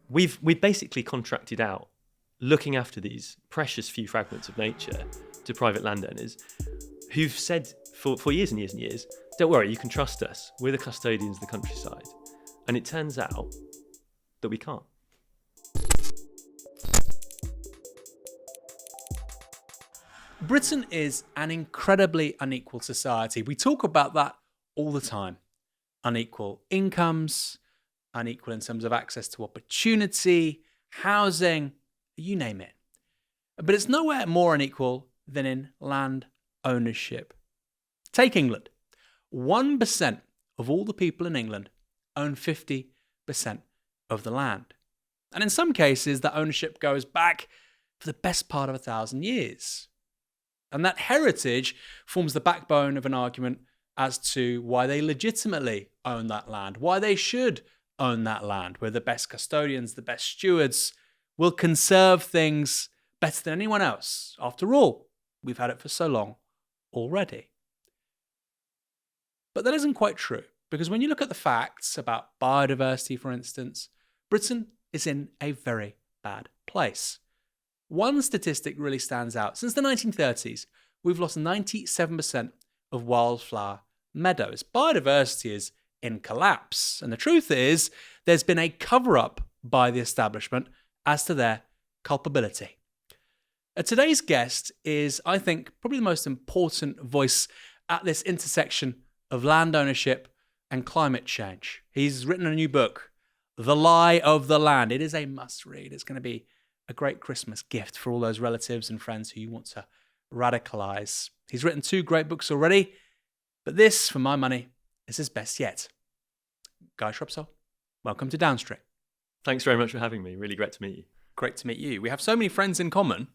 we've basically contracted out looking after these precious few fragments of nature to private landowners who've said for years and years and years, don't worry, you can trust us. We're the custodians of the countryside. And it turns out that we can't. Britain is an incredibly unequal society. We talk about that all the time. Unequal incomes, unequal in terms of access to opportunity, housing, you name it. But it's nowhere more unequal than in land ownership. Take England. 1% of all the people in England own 50% of the land. And in some cases, that ownership goes back for the best part of 1,000 years. And that heritage forms the backbone of an argument as to why they legitimately own that land, why they should own that land. We're the best custodians, the best stewards. We'll conserve things better than anyone else. After all, we've had it for so long already. But that isn't quite true, because when you look at the facts about biodiversity, for instance, Britain is in a very bad place. One statistic really stands out. Since the 1930s, we've lost 97% of wildflower meadows. Biodiversity is in collapse. And the truth is, there's been a cover-up by the establishment as to their culpability. Today's guest is, I think, probably the most important voice at this intersection of land ownership and climate change. He's written a new book, The Lie of the Land. It is a must-read. It's going to be a great Christmas gift for all those relatives and friends who you want to radicalize. He's written 2 great books already, but this, for my money, is his best yet. Guy Shrubsole, welcome to Downstream. Thanks very much for having me. Really great to meet you. Great to meet you. We have so many friends in common.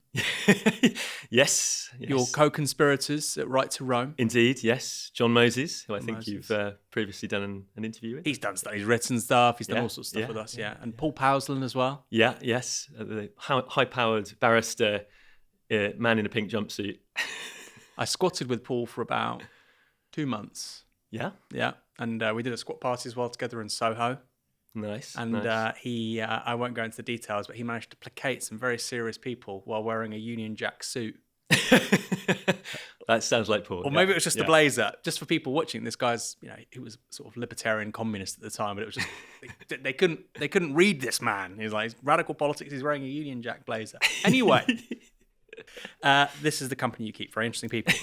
Yes. Your co-conspirators at Right to Rome. Indeed, yes. John Moses, who I think you've previously done an interview with. He's done stuff. He's written stuff. He's done all sorts of stuff with us, And Paul Powsland as well. Yeah, yes. The high-powered barrister, man in a pink jumpsuit. I squatted with Paul for about 2 months. Yeah? Yeah. And we did a squat party as well together in Soho. Nice. And he, I won't go into the details, but he managed to placate some very serious people while wearing a Union Jack suit. That sounds like Paul. Or maybe it was just a blazer. Just for people watching, this guy's, he was sort of libertarian communist at the time, but it was just they couldn't read this man. He's like radical politics. He's wearing a Union Jack blazer. Anyway, this is the company you keep. Very interesting people.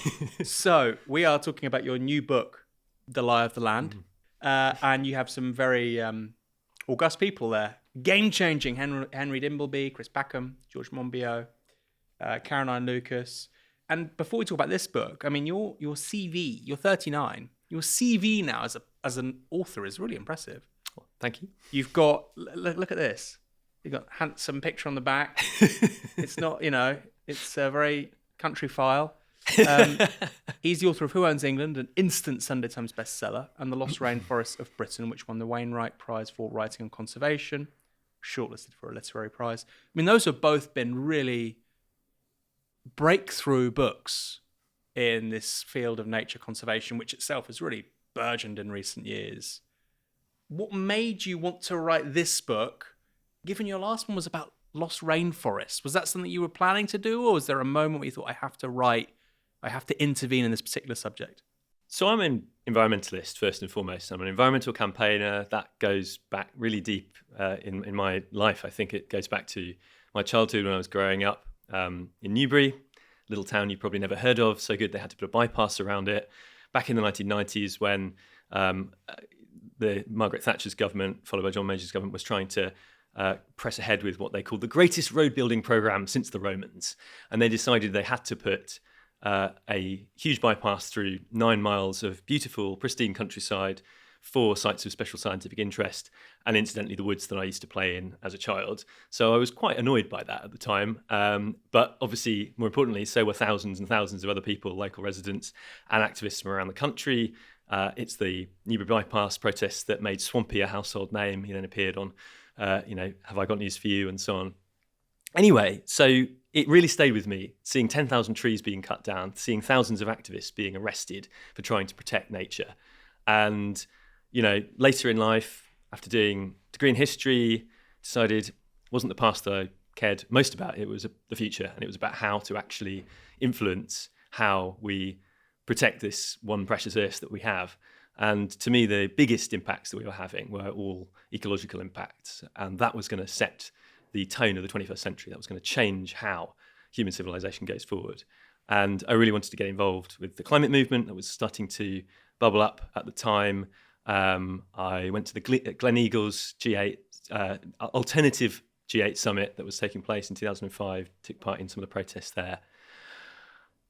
So we are talking about your new book, The Lie of the Land, and you have some very august people there. Game-changing Henry Dimbleby, Chris Packham, George Monbiot, Caroline Lucas. And before we talk about this book, I mean, your CV, you're 39. Your CV now as an author is really impressive. Oh, thank you. You've got, look at this. You've got a handsome picture on the back. It's not, it's a very country file. He's the author of Who Owns England, an instant Sunday Times bestseller, and The Lost Rainforests of Britain, which won the Wainwright Prize for Writing and Conservation, shortlisted for a literary prize. I mean, those have both been really breakthrough books in this field of nature conservation, which itself has really burgeoned in recent years. What made you want to write this book, given your last one was about lost rainforests? Was that something you were planning to do, or was there a moment where you thought, I have to intervene in this particular subject? So I'm an environmentalist, first and foremost. I'm an environmental campaigner. That goes back really deep in my life. I think it goes back to my childhood when I was growing up in Newbury, little town you probably never heard of. So good they had to put a bypass around it. Back in the 1990s when the Margaret Thatcher's government, followed by John Major's government, was trying to press ahead with what they called the greatest road building programme since the Romans. And they decided they had to put a huge bypass through 9 miles of beautiful, pristine countryside, 4 sites of special scientific interest, and incidentally the woods that I used to play in as a child. So I was quite annoyed by that at the time. But obviously, more importantly, so were thousands and thousands of other people, local residents and activists from around the country. It's the Newbury bypass protests that made Swampy a household name. He then appeared on, Have I Got News for You and so on. Anyway, so it really stayed with me, seeing 10,000 trees being cut down, seeing thousands of activists being arrested for trying to protect nature. And, later in life, after doing a degree in history, decided it wasn't the past that I cared most about. It was the future, and it was about how to actually influence how we protect this one precious earth that we have. And to me, the biggest impacts that we were having were all ecological impacts, and that was going to set the tone of the 21st century. That was going to change how human civilization goes forward. And I really wanted to get involved with the climate movement that was starting to bubble up at the time. I went to the Gleneagles G8 alternative G8 summit that was taking place in 2005, took part in some of the protests there.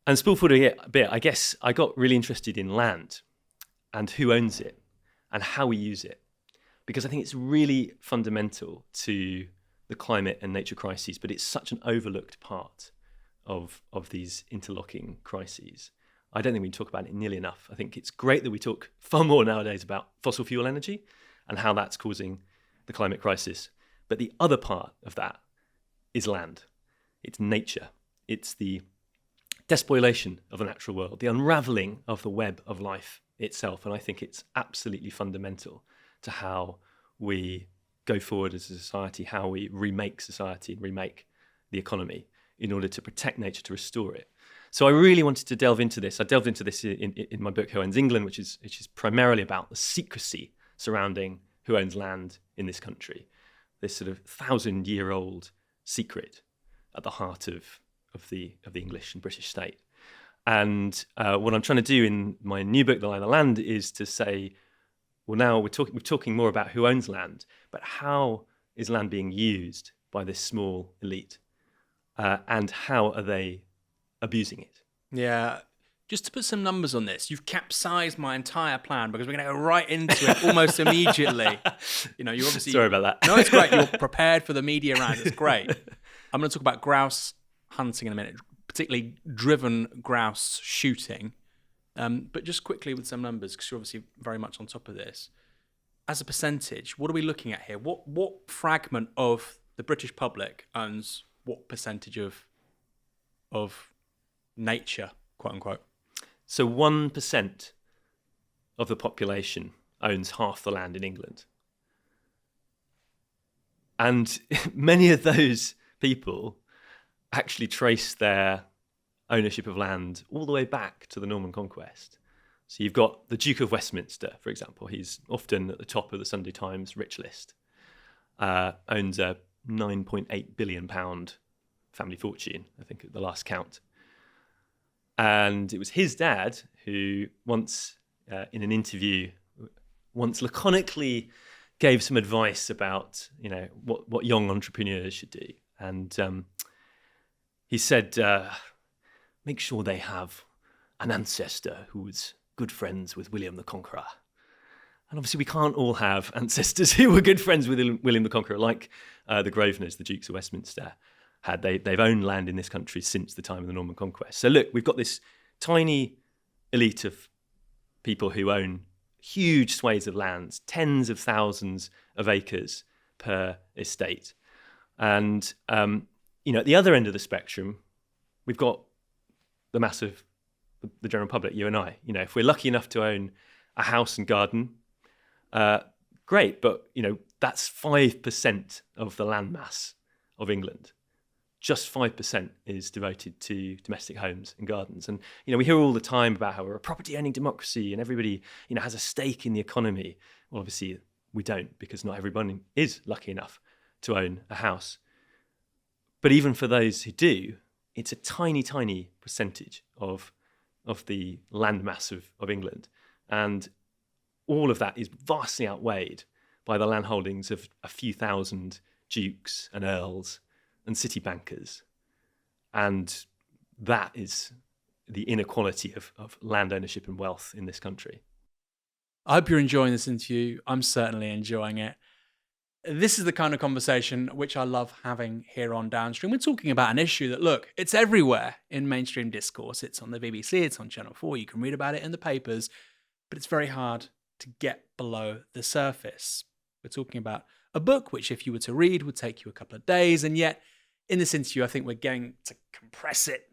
And spool-footing it a bit, I guess I got really interested in land and who owns it and how we use it, because I think it's really fundamental to the climate and nature crises, but it's such an overlooked part of these interlocking crises. I don't think we talk about it nearly enough. I think it's great that we talk far more nowadays about fossil fuel energy and how that's causing the climate crisis. But the other part of that is land. It's nature. It's the despoilation of the natural world, the unraveling of the web of life itself. And I think it's absolutely fundamental to how we go forward as a society, how we remake society and remake the economy in order to protect nature, to restore it. So I really wanted to delve into this. I delved into this in my book, Who Owns England, which is primarily about the secrecy surrounding who owns land in this country, this sort of 1,000-year-old secret at the heart of the English and British state. And what I'm trying to do in my new book, The Lie of the Land, is to say, well, now we're talking more about who owns land, but how is land being used by this small elite? And how are they abusing it? Yeah. Just to put some numbers on this, you've capsized my entire plan because we're going to go right into it almost immediately. You know, you obviously... Sorry about that. No, it's great. You're prepared for the media round. It's great. I'm going to talk about grouse hunting in a minute, particularly driven grouse shooting. But just quickly with some numbers, because you're obviously very much on top of this. As a percentage, what are we looking at here? What fragment of the British public owns what percentage of nature, quote unquote? So 1% of the population owns half the land in England. And many of those people actually trace their ownership of land all the way back to the Norman Conquest. So you've got the Duke of Westminster, for example. He's often at the top of the Sunday Times rich list. Owns a £9.8 billion family fortune, I think, at the last count. And it was his dad who once, in an interview, once laconically gave some advice about, you know, what young entrepreneurs should do. And he said, make sure they have an ancestor who was good friends with William the Conqueror. And obviously we can't all have ancestors who were good friends with William the Conqueror, like the Grosvenors, the Dukes of Westminster, had. They've owned land in this country since the time of the Norman Conquest. So look, we've got this tiny elite of people who own huge swathes of lands, tens of thousands of acres per estate. And, you know, at the other end of the spectrum, we've got the mass of the general public, you and I. You know, if we're lucky enough to own a house and garden, great, but, you know, that's 5% of the land mass of England. Just 5% is devoted to domestic homes and gardens. And, you know, we hear all the time about how we're a property-owning democracy and everybody, you know, has a stake in the economy. Well, obviously we don't, because not everyone is lucky enough to own a house. But even for those who do, it's a tiny, tiny percentage of the land mass of England. And all of that is vastly outweighed by the land holdings of a few thousand dukes and earls and city bankers. And that is the inequality of land ownership and wealth in this country. I hope you're enjoying this interview. I'm certainly enjoying it. This is the kind of conversation which I love having here on Downstream. We're talking about an issue that, look, it's everywhere in mainstream discourse. It's on the BBC, it's on Channel 4, you can read about it in the papers, but it's very hard to get below the surface. We're talking about a book which, if you were to read, would take you a couple of days, and yet in this interview, I think we're going to compress it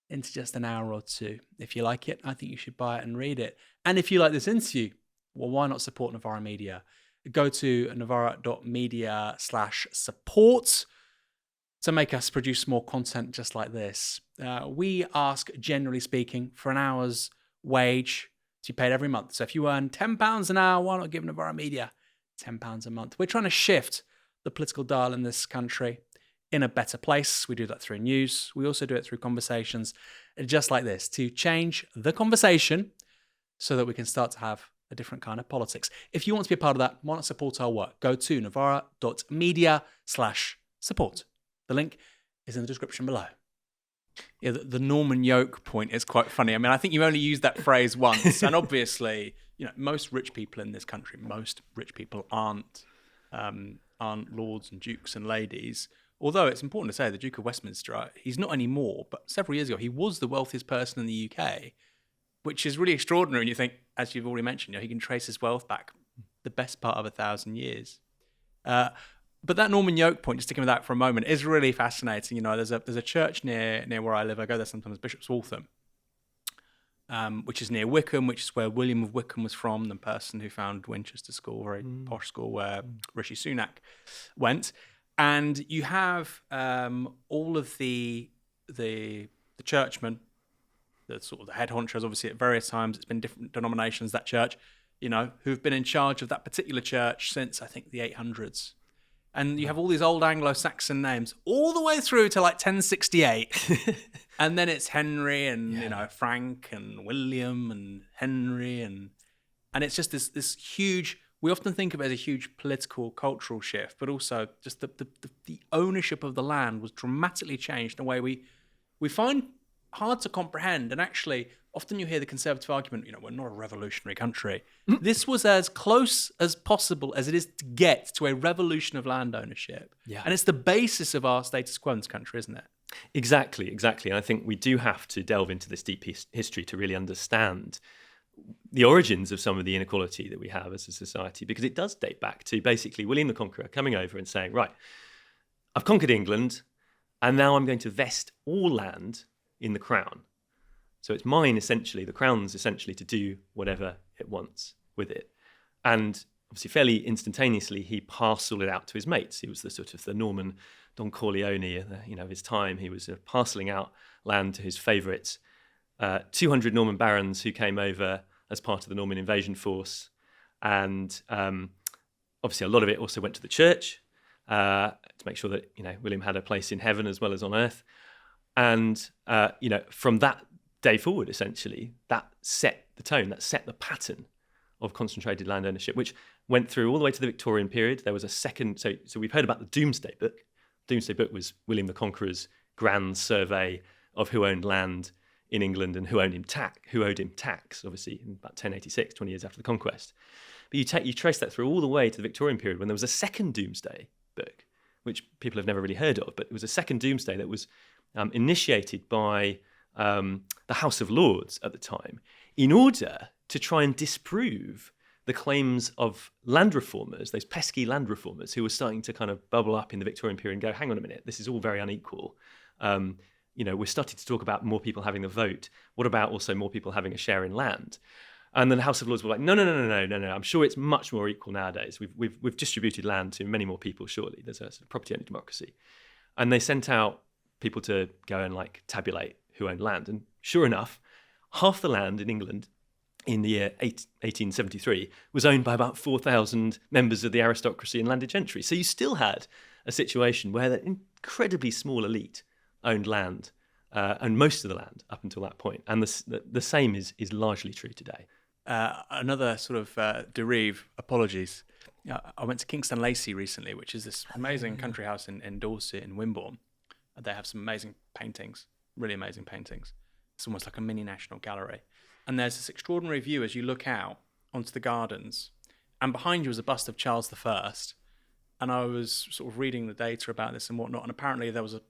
into just an hour or two. If you like it, I think you should buy it and read it. And if you like this interview, well, why not support Novara Media go to novara.media/support to make us produce more content just like this. We ask, generally speaking, for an hour's wage to be paid every month. So if you earn £10 an hour, why not give Novara Media £10 a month? We're trying to shift the political dial in this country in a better place. We do that through news. We also do it through conversations just like this to change the conversation so that we can start to have a different kind of politics. If you want to be a part of that, why not support our work? Go to novara.media/support. The link is in the description below. Yeah, the Norman yoke point is quite funny. I mean, I think you only used that phrase once, and obviously, most rich people in this country, most rich people aren't lords and dukes and ladies. Although it's important to say the Duke of Westminster, he's not anymore, but several years ago, he was the wealthiest person in the UK, which is really extraordinary. And you think, as you've already mentioned, he can trace his wealth back the best part of 1,000 years. But that Norman yoke point, just sticking with that for a moment, is really fascinating. There's a church near where I live. I go there sometimes, Bishop's Waltham, which is near Wickham, which is where William of Wickham was from, the person who founded Winchester School, very posh school where Rishi Sunak went. And you have all of the churchmen, the sort of the head honchos, obviously at various times. It's been different denominations, that church, who've been in charge of that particular church since, I think, the 800s. And you have all these old Anglo-Saxon names all the way through to like 1068. And then it's Henry and, Frank and William and Henry. And it's just this huge, we often think of it as a huge political, cultural shift, but also just the ownership of the land was dramatically changed in a way we find hard to comprehend. And actually, often you hear the Conservative argument, we're not a revolutionary country. This was as close as possible as it is to get to a revolution of land ownership. Yeah. And it's the basis of our status quo in this country, isn't it? Exactly. And I think we do have to delve into this deep history to really understand the origins of some of the inequality that we have as a society, because it does date back to basically William the Conqueror coming over and saying, right, I've conquered England, and now I'm going to vest all land in the crown. So it's mine, essentially, the crown's essentially to do whatever it wants with it. And obviously fairly instantaneously, he parceled it out to his mates. He was the sort of the Norman Don Corleone of his time. He was parceling out land to his favourites. 200 Norman barons who came over as part of the Norman invasion force. And obviously a lot of it also went to the church to make sure that, William had a place in heaven as well as on earth. And, from that day forward, essentially, that set the tone, that set the pattern of concentrated land ownership, which went through all the way to the Victorian period. There was a second, so we've heard about the Domesday Book. Domesday Book was William the Conqueror's grand survey of who owned land in England and who owed him tax, obviously, in about 1086, 20 years after the conquest. But you trace that through all the way to the Victorian period when there was a second Domesday Book, which people have never really heard of, but it was a second Domesday that was initiated by the House of Lords at the time in order to try and disprove the claims of land reformers, those pesky land reformers who were starting to kind of bubble up in the Victorian period and go, hang on a minute, this is all very unequal. We're starting to talk about more people having the vote. What about also more people having a share in land? And then the House of Lords were like, no. I'm sure it's much more equal nowadays. We've distributed land to many more people, surely. There's a sort of property-only democracy. And they sent out people to go and tabulate who owned land. And sure enough, half the land in England in the year 1873 was owned by about 4,000 members of the aristocracy and landed gentry. So you still had a situation where the incredibly small elite owned land, and most of the land up until that point. And the same is largely true today. Another sort of derive, apologies. I went to Kingston Lacey recently, which is this amazing country house in Dorset in Wimborne. They have some amazing paintings, really amazing paintings. It's almost like a mini National Gallery. And there's this extraordinary view as you look out onto the gardens, and behind you is a bust of Charles I. And I was sort of reading the data about this and whatnot, and apparently there was a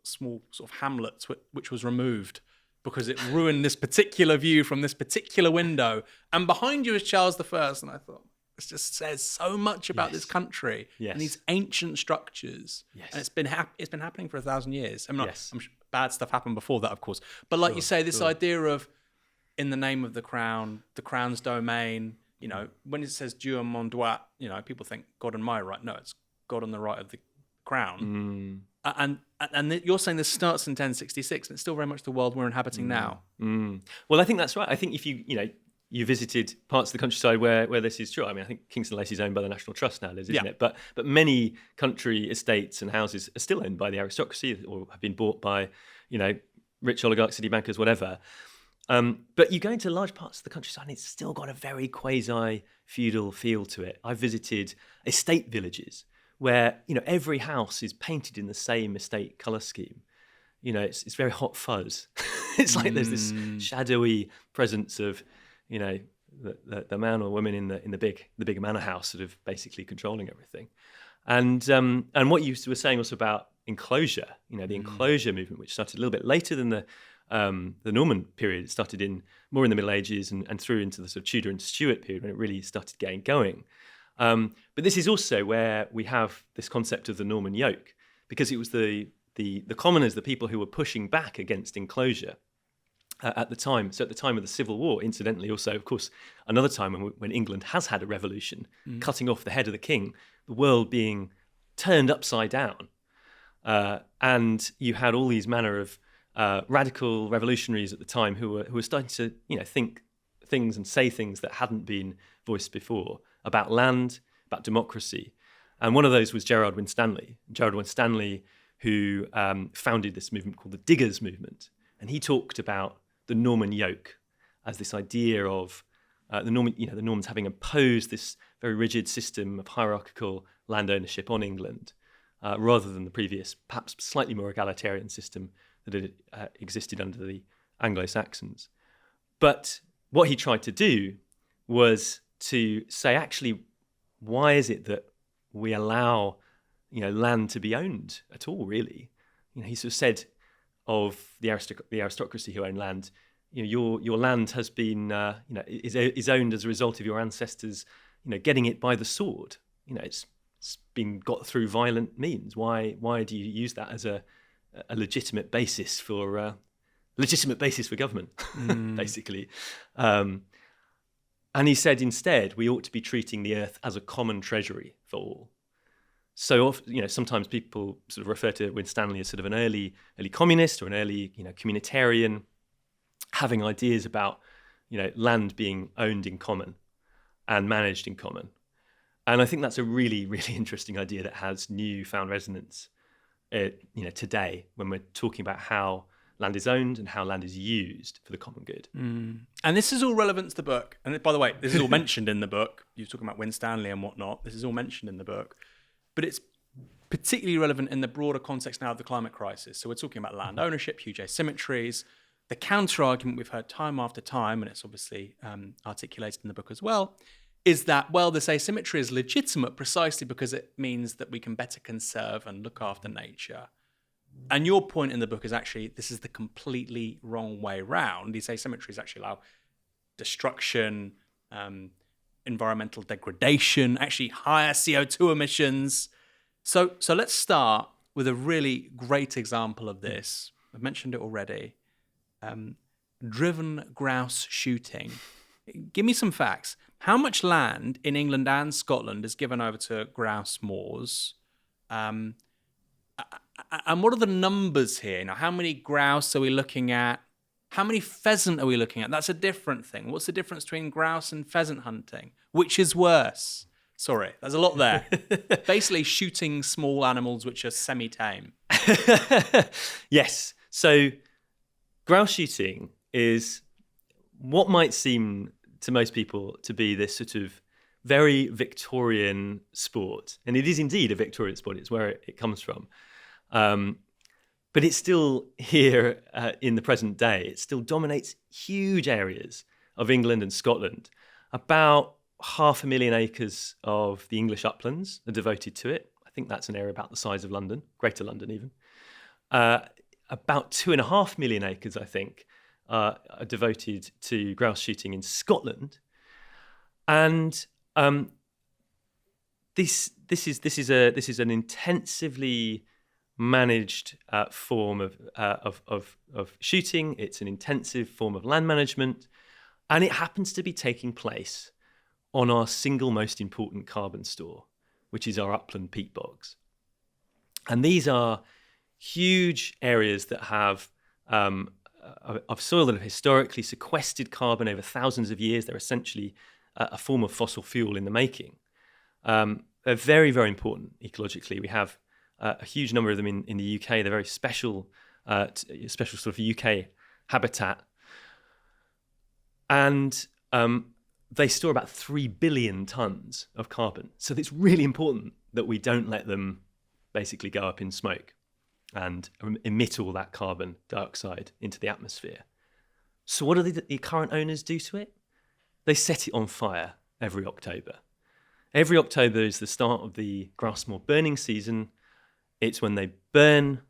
small sort of hamlet which was removed because it ruined this particular view from this particular window. And behind you is Charles I. And I thought, this just says so much about this country and these ancient structures. Yes. And it's been happening for 1,000 years. I'm sure bad stuff happened before that, of course. But like you say, this idea of in the name of the crown, the crown's domain, when it says Dieu mon droit, people think God on my right. No, it's God on the right of the crown. And you're saying this starts in 1066, and it's still very much the world we're inhabiting now. Well, I think that's right. I think if you visited parts of the countryside where this is true. I mean, I think Kingston Lacy is owned by the National Trust now, isn't it? But many country estates and houses are still owned by the aristocracy or have been bought by, rich oligarchs, city bankers, whatever. But you go into large parts of the countryside and it's still got a very quasi-feudal feel to it. I've visited estate villages where, every house is painted in the same estate colour scheme. It's very hot fuzz. It's like there's this shadowy presence of, the man or woman in the big manor house sort of basically controlling everything. And what you were saying also about enclosure, the enclosure movement, which started a little bit later than the Norman period. It started more in the Middle Ages and through into the sort of Tudor and Stuart period when it really started getting going. But this is also where we have this concept of the Norman yoke, because it was the commoners, the people who were pushing back against enclosure at the time. So at the time of the Civil War, incidentally, also, of course, another time when England has had a revolution, cutting off the head of the king, the world being turned upside down. And you had all these manner of radical revolutionaries at the time who were starting to, think things and say things that hadn't been voiced before about land, about democracy. And one of those was Gerard Winstanley. Gerard Winstanley, who founded this movement called the Diggers Movement. And he talked about the Norman yoke as this idea of the Normans having imposed this very rigid system of hierarchical land ownership on England, rather than the previous, perhaps slightly more egalitarian system that had existed under the Anglo-Saxons. But what he tried to do was to say, actually, why is it that we allow, land to be owned at all, really? He sort of said of the aristocracy who own land, your land has been, is owned as a result of your ancestors, getting it by the sword. It's been got through violent means. Why do you use that as a legitimate basis for government, basically? And he said instead we ought to be treating the earth as a common treasury for all. So sometimes people sort of refer to Winstanley as sort of an early communist or an early communitarian, having ideas about land being owned in common and managed in common. And I think that's a really, really interesting idea that has newfound resonance today when we're talking about how land is owned and how land is used for the common good. And this is all relevant to the book. And by the way, this is all mentioned in the book. You're talking about Winstanley and whatnot. This is all mentioned in the book. But it's particularly relevant in the broader context now of the climate crisis. So we're talking about land ownership, huge asymmetries. The counter-argument we've heard time after time, and it's obviously articulated in the book as well, is that, this asymmetry is legitimate precisely because it means that we can better conserve and look after nature. And your point in the book is actually this is the completely wrong way round. These asymmetries actually allow destruction, environmental degradation, actually higher CO2 emissions. So let's start with a really great example of this. I've mentioned it already. Driven grouse shooting. Give me some facts. How much land in England and Scotland is given over to grouse moors? And what are the numbers here? How many grouse are we looking at? How many pheasant are we looking at? That's a different thing. What's the difference between grouse and pheasant hunting? Which is worse? Sorry, there's a lot there. Basically shooting small animals which are semi-tame. Yes. So grouse shooting is what might seem to most people to be this sort of very Victorian sport. And it is indeed a Victorian sport. It's where it comes from. But it's still here in the present day. It still dominates huge areas of England and Scotland. About 500,000 acres of the English uplands are devoted to it. I think that's an area about the size of London, Greater London even. About 2.5 million acres, I think, are devoted to grouse shooting in Scotland. And this is an intensively managed form of shooting. It's an intensive form of land management, and it happens to be taking place on our single most important carbon store, which is our upland peat bogs. And these are huge areas that have of soil that have historically sequestered carbon over thousands of years. They're essentially a form of fossil fuel in the making. They're very, very important ecologically. We have a huge number of them in the UK. They're very special sort of UK habitat. And they store about 3 billion tonnes of carbon. So it's really important that we don't let them basically go up in smoke and emit all that carbon dioxide into the atmosphere. So what do the current owners do to it? They set it on fire every October. Every October is the start of the grouse moor burning season. It's when they burn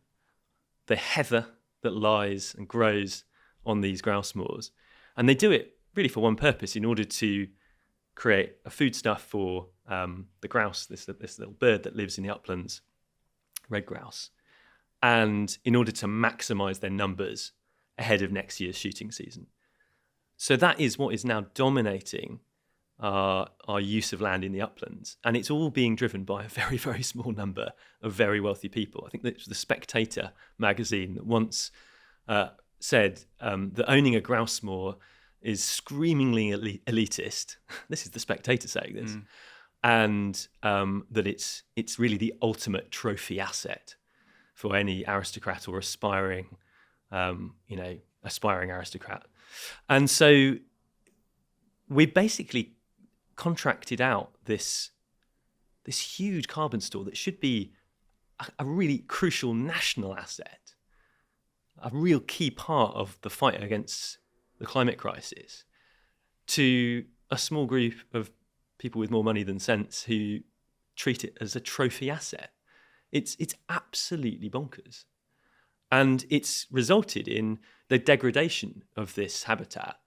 the heather that lies and grows on these grouse moors. And they do it really for one purpose, in order to create a foodstuff for the grouse, this little bird that lives in the uplands, red grouse, and in order to maximise their numbers ahead of next year's shooting season. So that is what is now dominating our use of land in the uplands. And it's all being driven by a very, very small number of very wealthy people. I think that it was the Spectator magazine that once said that owning a grouse moor is screamingly elitist. This is the Spectator saying this. And that it's really the ultimate trophy asset for any aristocrat or aspiring aristocrat. And so we basically contracted out this huge carbon store that should be a really crucial national asset, a real key part of the fight against the climate crisis, to a small group of people with more money than sense who treat it as a trophy asset. It's absolutely bonkers. And it's resulted in the degradation of this habitat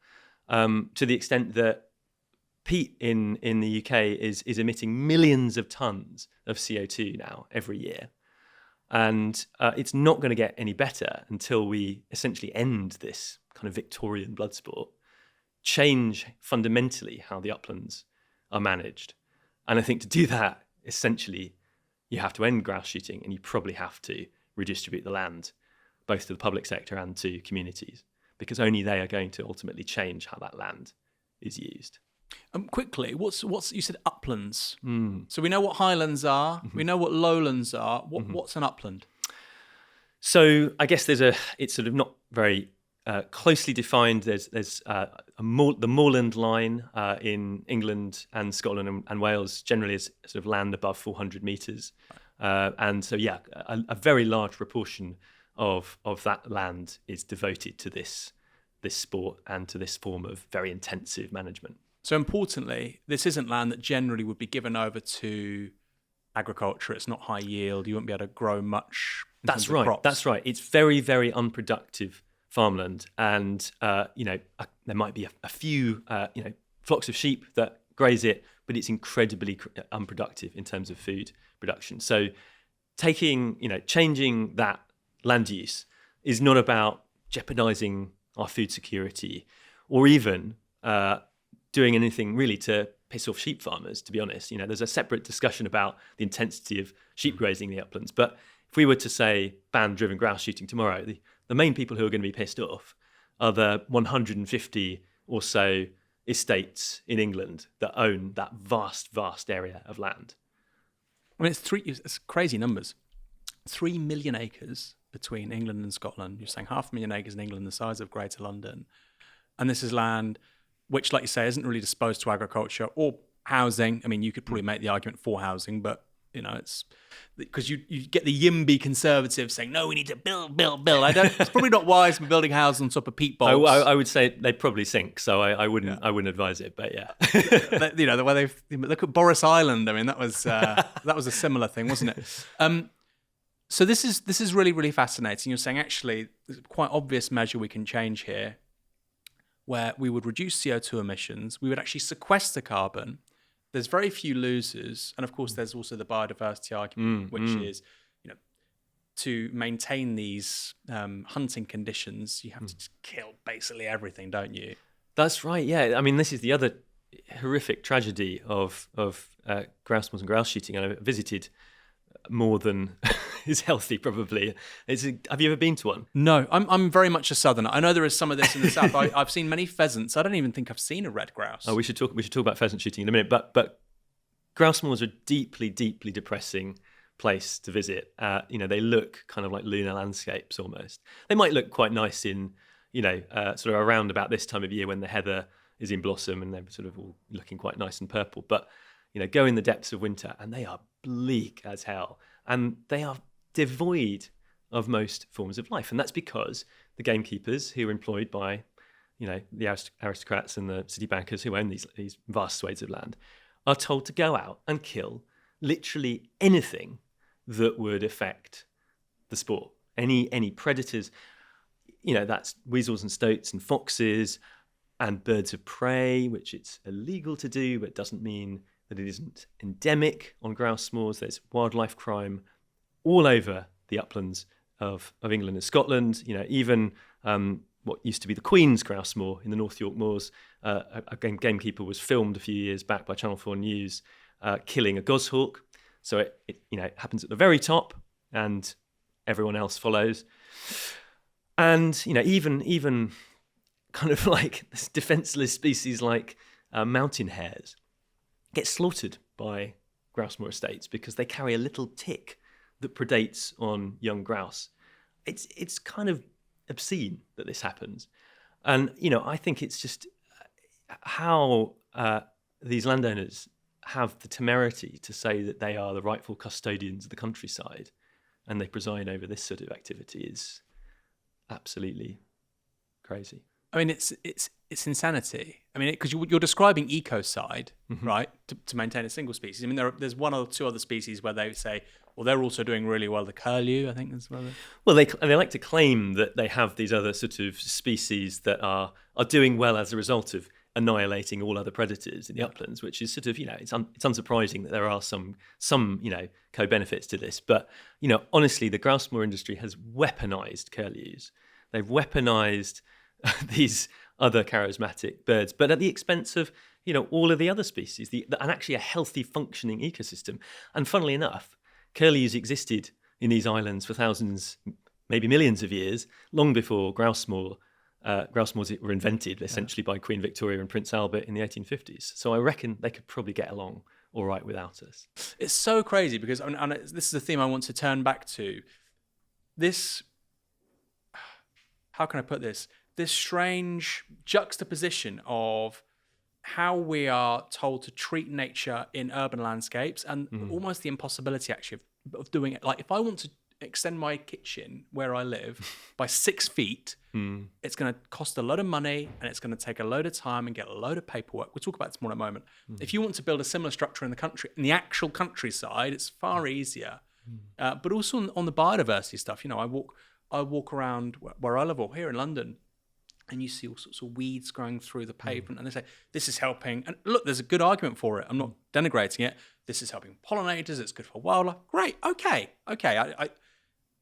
to the extent that peat in the UK is emitting millions of tons of CO2 now every year. And it's not going to get any better until we essentially end this kind of Victorian blood sport, change fundamentally how the uplands are managed. And I think to do that, essentially, you have to end grouse shooting, and you probably have to redistribute the land, both to the public sector and to communities, because only they are going to ultimately change how that land is used. Quickly, what's you said uplands. So we know what highlands are, we know what lowlands are. What's an upland? So I guess it's sort of not very closely defined. There's the moorland line in England and Scotland and Wales generally is sort of land above 400 metres. And so, a very large proportion of that land is devoted to this sport and to this form of very intensive management. So importantly, this isn't land that generally would be given over to agriculture. It's not high yield. You wouldn't be able to grow much. That's right. Crops. That's right. It's very, very unproductive farmland, and there might be a few flocks of sheep that graze it, but it's incredibly unproductive in terms of food production. So changing that land use is not about jeopardizing our food security or even doing anything really to piss off sheep farmers, to be honest. There's a separate discussion about the intensity of sheep grazing in the uplands. But if we were to say ban driven grouse shooting tomorrow, the main people who are going to be pissed off are the 150 or so estates in England that own that vast, vast area of land. I mean, it's crazy numbers. 3 million acres between England and Scotland. You're saying 500,000 acres in England, the size of Greater London. And this is land which, like you say, isn't really disposed to agriculture or housing. I mean, you could probably make the argument for housing, but, it's because you get the YIMBY conservatives saying, no, we need to build. It's probably not wise for building houses on top of peat bogs. I would say they'd probably sink, so I wouldn't advise it, but yeah. The way look at Boris Island. I mean, that was a similar thing, wasn't it? So this is really, really fascinating. You're saying actually there's a quite obvious measure we can change here, where we would reduce CO2 emissions, we would actually sequester carbon. There's very few losers, and of course there's also the biodiversity argument, which is, to maintain these hunting conditions, you have to just kill basically everything, don't you? That's right, yeah. I mean, this is the other horrific tragedy of grouse moors and grouse shooting. And I visited more than is healthy, probably. Have you ever been to one? No, I'm very much a southerner. I know there is some of this in the south. I've seen many pheasants. I don't even think I've seen a red grouse. Oh, we should talk about pheasant shooting in a minute. But grouse moors are a deeply, deeply depressing place to visit. They look kind of like lunar landscapes almost. They might look quite nice in, sort of around about this time of year when the heather is in blossom and they're sort of all looking quite nice and purple. But, go in the depths of winter and they are bleak as hell. And they are devoid of most forms of life. And that's because the gamekeepers who are employed by, the aristocrats and the city bankers who own these vast swathes of land are told to go out and kill literally anything that would affect the sport. Any predators, that's weasels and stoats and foxes and birds of prey, which it's illegal to do, but doesn't mean that it isn't endemic on grouse moors. There's wildlife crime all over the uplands of England and Scotland. Even what used to be the Queen's grouse moor in the North York Moors, a gamekeeper was filmed a few years back by Channel 4 News killing a goshawk. So it happens at the very top, and everyone else follows. And even kind of like this defenseless species like mountain hares get slaughtered by grouse moor estates because they carry a little tick that predates on young grouse. It's kind of obscene that this happens, and I think it's just how these landowners have the temerity to say that they are the rightful custodians of the countryside and they preside over this sort of activity is absolutely crazy. I mean, it's insanity. I mean, because you're describing ecocide, right, to maintain a single species. I mean, there's one or two other species where they say, well, they're also doing really well. The curlew, I think, as well. Well, they like to claim that they have these other sort of species that are doing well as a result of annihilating all other predators in the uplands, which is sort of, it's unsurprising that there are some co-benefits to this. But, honestly, the grouse moor industry has weaponized curlews. They've weaponized these other charismatic birds, but at the expense of, all of the other species, and actually a healthy functioning ecosystem. And funnily enough, curlews existed in these islands for thousands, maybe millions of years, long before grouse moors were invented essentially by Queen Victoria and Prince Albert in the 1850s. So I reckon they could probably get along all right without us. It's so crazy because, and this is a theme I want to turn back to. This, how can I put this? This strange juxtaposition of how we are told to treat nature in urban landscapes and almost the impossibility actually of doing it. Like if I want to extend my kitchen where I live by 6 feet, it's going to cost a load of money and it's going to take a load of time and get a load of paperwork. We'll talk about this more in a moment. If you want to build a similar structure in the country, in the actual countryside, it's far easier. But also on the biodiversity stuff, I walk around where I live or here in London, and you see all sorts of weeds growing through the pavement, and they say, this is helping. And look, there's a good argument for it. I'm not denigrating it. This is helping pollinators. It's good for wildlife. Great. Okay.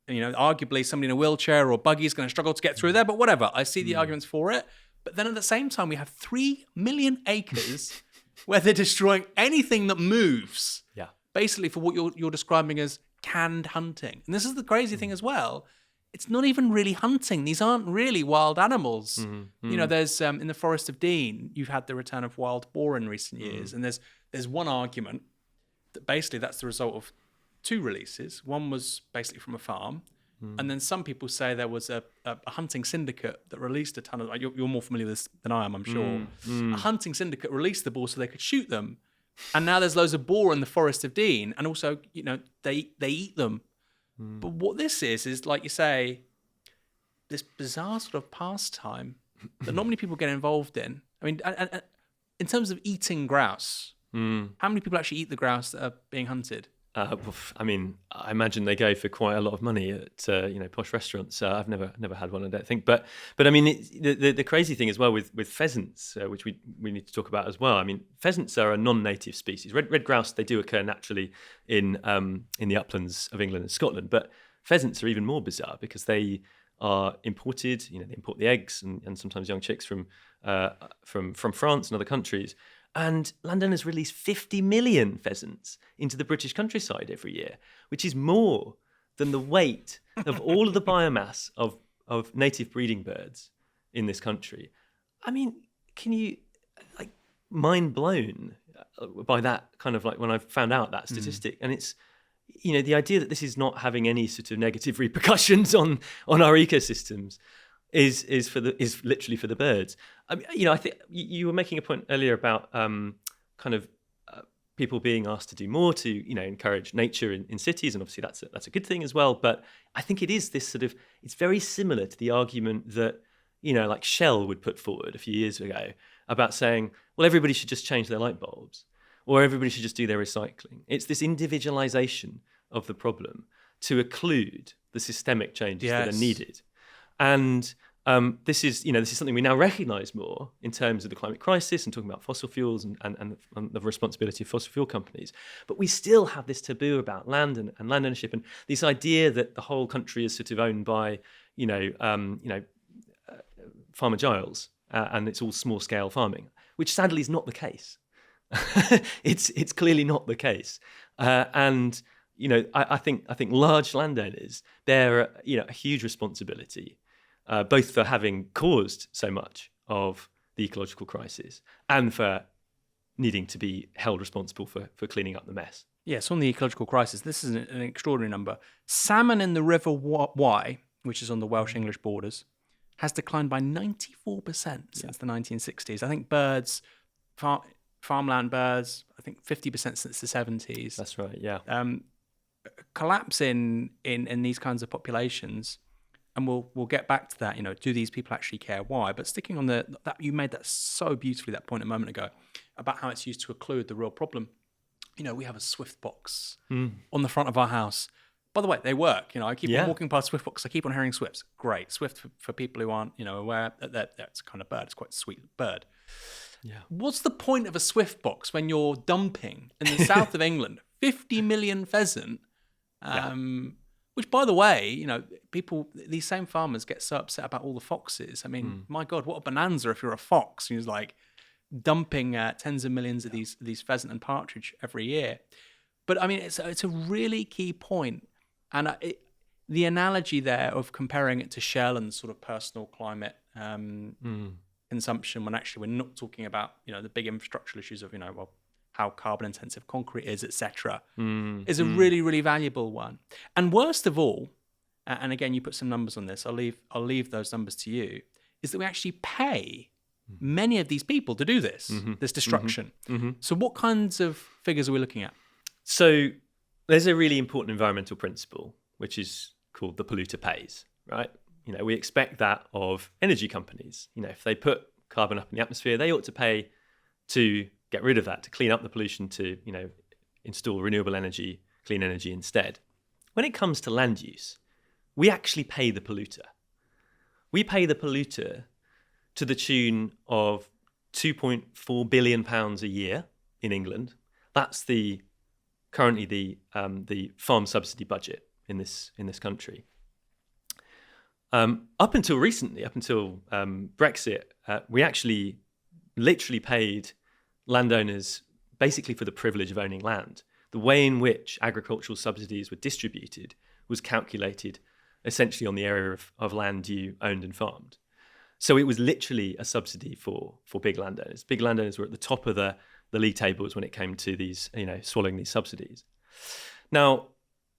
Arguably somebody in a wheelchair or buggy is going to struggle to get through there, but whatever. I see the arguments for it. But then at the same time, we have 3 million acres where they're destroying anything that moves. Yeah. Basically for what you're describing as canned hunting. And this is the crazy thing as well. It's not even really hunting. These aren't really wild animals. There's in the Forest of Dean, you've had the return of wild boar in recent years, and there's one argument that basically that's the result of 2 releases. One was basically from a farm, and then some people say there was a hunting syndicate that released a ton of. You're more familiar with this than I am, I'm sure. A hunting syndicate released the boar so they could shoot them, and now there's loads of boar in the Forest of Dean, and also they eat them. But what this is like you say, this bizarre sort of pastime that not many people get involved in. I mean, and in terms of eating grouse, how many people actually eat the grouse that are being hunted? I mean, I imagine they go for quite a lot of money at posh restaurants. I've never had one, I don't think. But I mean, the crazy thing as well with pheasants, which we need to talk about as well. I mean, pheasants are a non-native species. Red grouse, they do occur naturally in the uplands of England and Scotland, but pheasants are even more bizarre because they are imported. They import the eggs and sometimes young chicks from France and other countries. And landowners release 50 million pheasants into the British countryside every year, which is more than the weight of all of the biomass of native breeding birds in this country. I mean, can you, like, mind blown by that kind of, like, when I found out that statistic. And it's, you know, the idea that this is not having any sort of negative repercussions on our ecosystems is literally for the birds. I mean, you know, I think you were making a point earlier about kind of people being asked to do more to, you know, encourage nature in cities, and obviously that's a good thing as well. But I think it is this sort of, it's very similar to the argument that, you know, like Shell would put forward a few years ago about saying, well, everybody should just change their light bulbs, or everybody should just do their recycling. It's this individualization of the problem to occlude the systemic changes that are needed. And this is something we now recognise more in terms of the climate crisis and talking about fossil fuels and the responsibility of fossil fuel companies. But we still have this taboo about land and land ownership, and this idea that the whole country is sort of owned by, Farmer Giles, and it's all small scale farming, which sadly is not the case. It's clearly not the case, and you know, I think large landowners bear a huge responsibility, both for having caused so much of the ecological crisis and for needing to be held responsible for cleaning up the mess. Yes, on the ecological crisis, this is an extraordinary number. Salmon in the River Wye, which is on the Welsh-English borders, has declined by 94% since the 1960s. I think birds, farmland birds, I think 50% since the 70s. That's right, yeah. Collapse in these kinds of populations, and we'll get back to that. You know, do these people actually care? Why? But sticking on that, you made that so beautifully, that point a moment ago about how it's used to occlude the real problem. You know, we have a Swift box on the front of our house. By the way, they work. You know, I keep on walking past Swift box. I keep on hearing Swifts. Great. Swift, for people who aren't, aware that that's a kind of bird. It's quite a sweet bird. Yeah. What's the point of a Swift box when you're dumping in the south of England 50 million pheasant? Which, by the way, these same farmers get so upset about all the foxes. I mean, my God, what a bonanza if you're a fox. You're like dumping tens of millions of these pheasant and partridge every year. But I mean, it's a really key point. And the analogy there of comparing it to Shell and sort of personal climate consumption, when actually we're not talking about, the big infrastructural issues of, how carbon intensive concrete is, etc., is a really, really valuable one. And worst of all, and again, you put some numbers on this, I'll leave those numbers to you, is that we actually pay many of these people to do this, this destruction. So what kinds of figures are we looking at? So there's a really important environmental principle, which is called the polluter pays, right? We expect that of energy companies. If they put carbon up in the atmosphere, they ought to pay to get rid of that, to clean up the pollution, to install renewable energy, clean energy instead. When it comes to land use, we actually pay the polluter. We pay the polluter to the tune of £2.4 billion a year in England. That's currently the farm subsidy budget in this country. Up until recently, up until Brexit, we actually literally paid landowners basically for the privilege of owning land. The way in which agricultural subsidies were distributed was calculated essentially on the area of land you owned and farmed. So it was literally a subsidy for big landowners. Big landowners were at the top of the league tables when it came to these, swallowing these subsidies. Now,